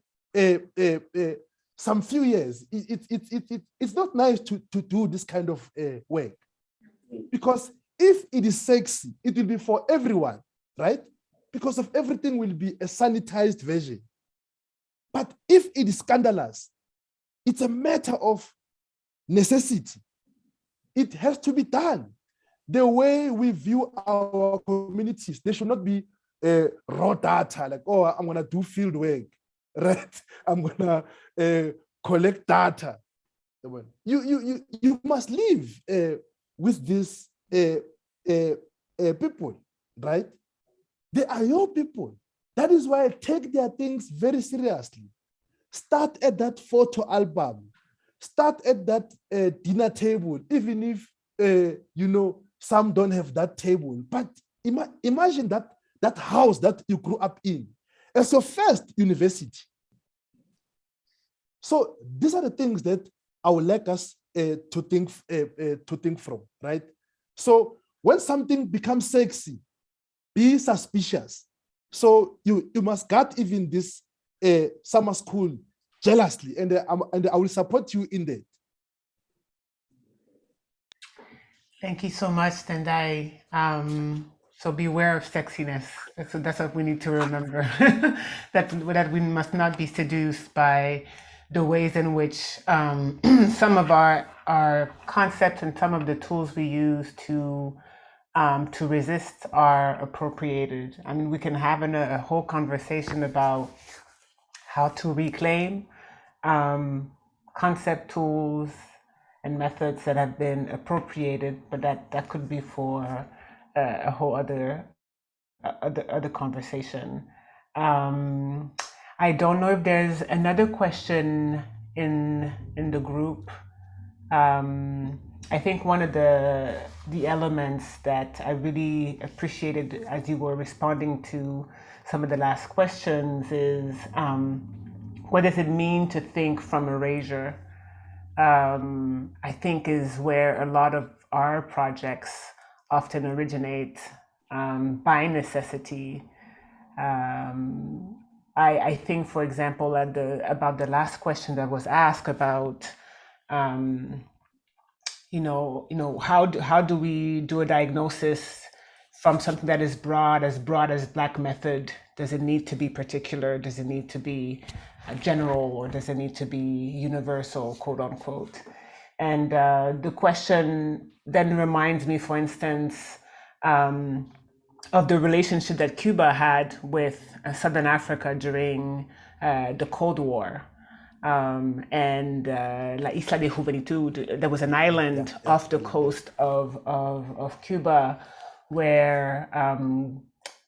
Speaker 3: some few years. It's not nice to do this kind of work, because if it is sexy, it will be for everyone, right? Because of everything will be a sanitized version. But if it is scandalous, it's a matter of necessity. It has to be done. The way we view our communities, they should not be raw data, like, oh, I'm gonna do field work, right? I'm gonna collect data. You must live with these people, right? They are your people. That is why I take their things very seriously. Start at that photo album. Start at that dinner table, even if some don't have that table. But imagine that house that you grew up in as your first university. So these are the things that I would like us to think from, right? So when something becomes sexy, be suspicious. So you must guard even this summer school jealously, and I will support you in that.
Speaker 2: Thank you so much, Tendayi. So beware of sexiness. So that's what we need to remember, that we must not be seduced by the ways in which some of our concepts and some of the tools we use to resist are appropriated. I mean, we can have a whole conversation about how to reclaim concept tools and methods that have been appropriated, but that could be for a whole other conversation. I don't know if there's another question in the group. I think one of the elements that I really appreciated as you were responding to some of the last questions is what does it mean to think from erasure? I think is where a lot of our projects often originate by necessity. I think, for example, about the last question that was asked about, how do we do a diagnosis from something that is broad as Black method? Does it need to be particular? Does it need to be general, or does it need to be universal, quote unquote? And the question then reminds me, for instance, of the relationship that Cuba had with Southern Africa during the Cold War. And La Isla de Juventud, there was an island off the coast of Cuba where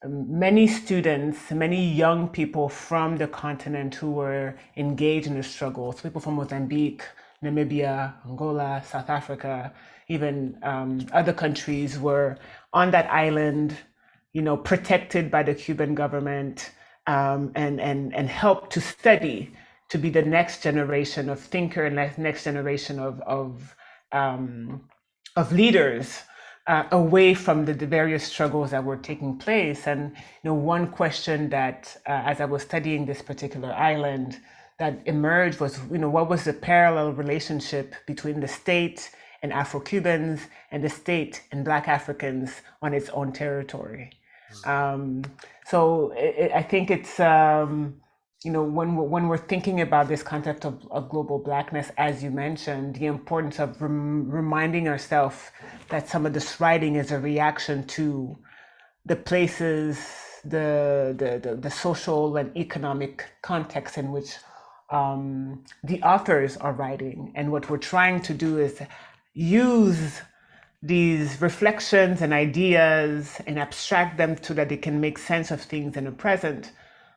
Speaker 2: many students, many young people from the continent who were engaged in the struggle, so people from Mozambique, Namibia, Angola, South Africa, even other countries were on that island, protected by the Cuban government, and helped to study, to be the next generation of thinker and next generation of leaders away from the various struggles that were taking place. And one question that, as I was studying this particular island, that emerged was, what was the parallel relationship between the state and Afro-Cubans and the state and Black Africans on its own territory? So I think it's, when we're thinking about this concept of global Blackness, as you mentioned, the importance of reminding ourselves that some of this writing is a reaction to the places, the social and economic context in which the authors are writing. And what we're trying to do is use these reflections and ideas and abstract them so that they can make sense of things in the present.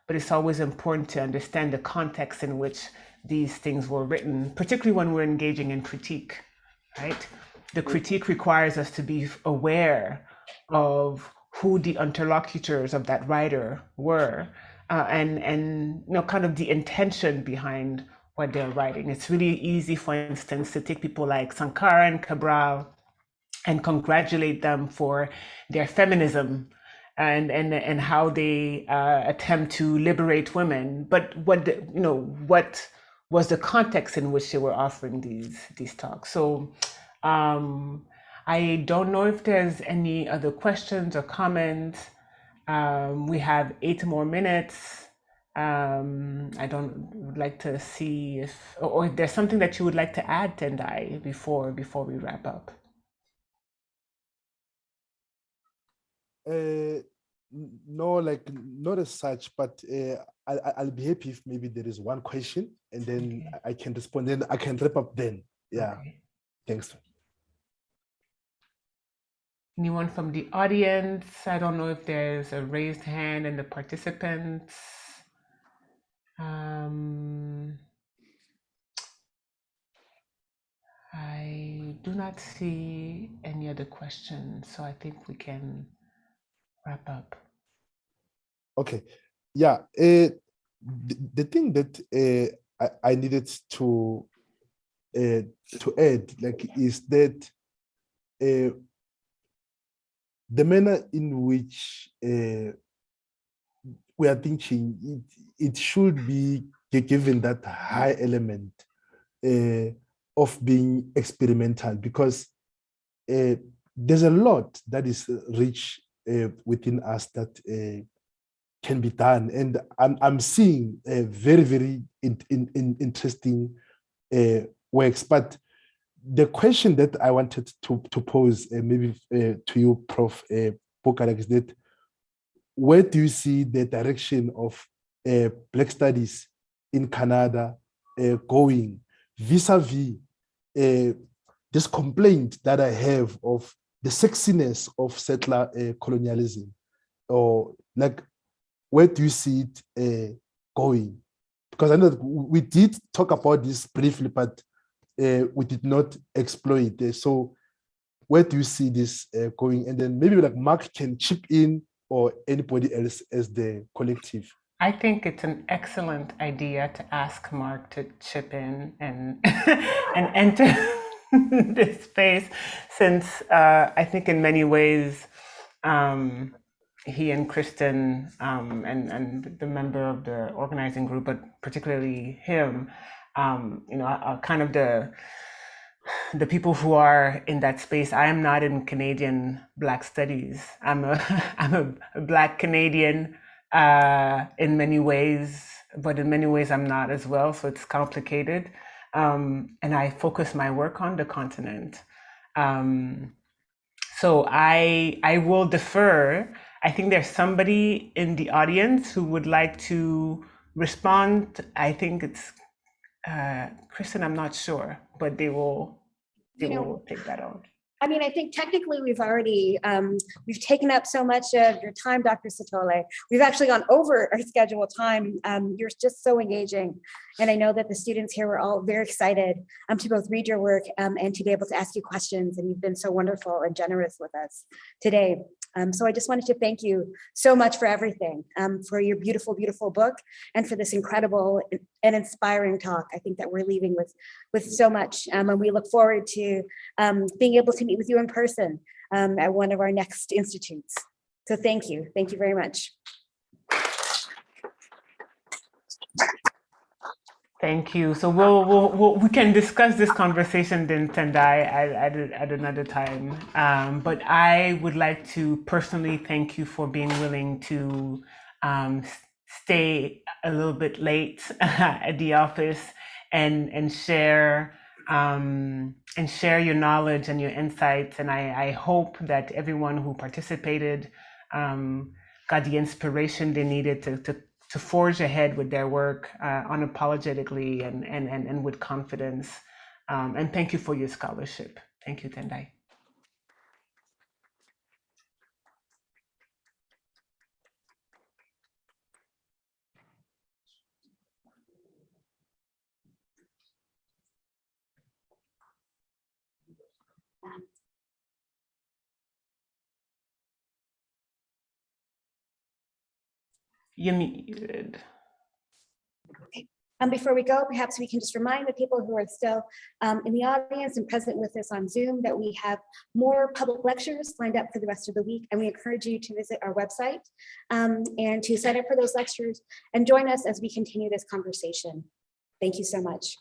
Speaker 2: But it's always important to understand the context in which these things were written, particularly when we're engaging in critique, right? The critique requires us to be aware of who the interlocutors of that writer were, and kind of the intention behind what they're writing. It's really easy, for instance, to take people like Sankara and Cabral and congratulate them for their feminism and how they attempt to liberate women. But what was the context in which they were offering these talks? So I don't know if there's any other questions or comments. We have 8 more minutes. Would like to see if there's something that you would like to add, Tendayi, before we wrap up.
Speaker 3: No, like not as such, but I'll be happy if maybe there is one question and then I can respond, then I can wrap up then. Yeah, okay. Thanks.
Speaker 2: Anyone from the audience? I don't know if there's a raised hand in the participants. I do not see any other questions, so I think we can wrap up.
Speaker 3: Okay, yeah. The thing that I needed to add, like, is that the manner in which we are thinking, it should be given that high element of being experimental, because there's a lot that is rich within us that can be done, and I'm seeing very, very interesting works. But the question that I wanted to pose, maybe to you, Prof. Bokarak, is that where do you see the direction of Black studies in Canada going vis-a-vis this complaint that I have of the sexiness of settler colonialism? Or like, where do you see it going? Because I know that we did talk about this briefly, but we did not explore it. So where do you see this going? And then maybe like Mark can chip in, or anybody else as the collective.
Speaker 2: I think it's an excellent idea to ask Mark to chip in and and enter this space, since I think in many ways he and Kristen and the member of the organizing group, but particularly him, are kind of the people who are in that space. I am not in Canadian Black studies. I'm a Black Canadian in many ways, but in many ways I'm not as well. So it's complicated. And I focus my work on the continent. So I will defer. I think there's somebody in the audience who would like to respond. I think it's Kristen, I'm not sure, but they will take that on.
Speaker 8: I mean, I think technically we've already, we've taken up so much of your time, Dr. Sithole. We've actually gone over our scheduled time. You're just so engaging. And I know that the students here were all very excited to both read your work and to be able to ask you questions. And you've been so wonderful and generous with us today. So I just wanted to thank you so much for everything, for your beautiful, beautiful book, and for this incredible and inspiring talk. I think that we're leaving with so much, and we look forward to being able to meet with you in person at one of our next institutes. So thank you very much.
Speaker 2: Thank you. So we can discuss this conversation then, Tendayi, at another time. But I would like to personally thank you for being willing to stay a little bit late at the office and share your knowledge and your insights. And I hope that everyone who participated got the inspiration they needed to forge ahead with their work unapologetically and with confidence. And thank you for your scholarship. Thank you, Tendayi. You're muted.
Speaker 8: Before we go, perhaps we can just remind the people who are still in the audience and present with us on Zoom that we have more public lectures lined up for the rest of the week, and we encourage you to visit our website and to sign up for those lectures and join us as we continue this conversation. Thank you so much.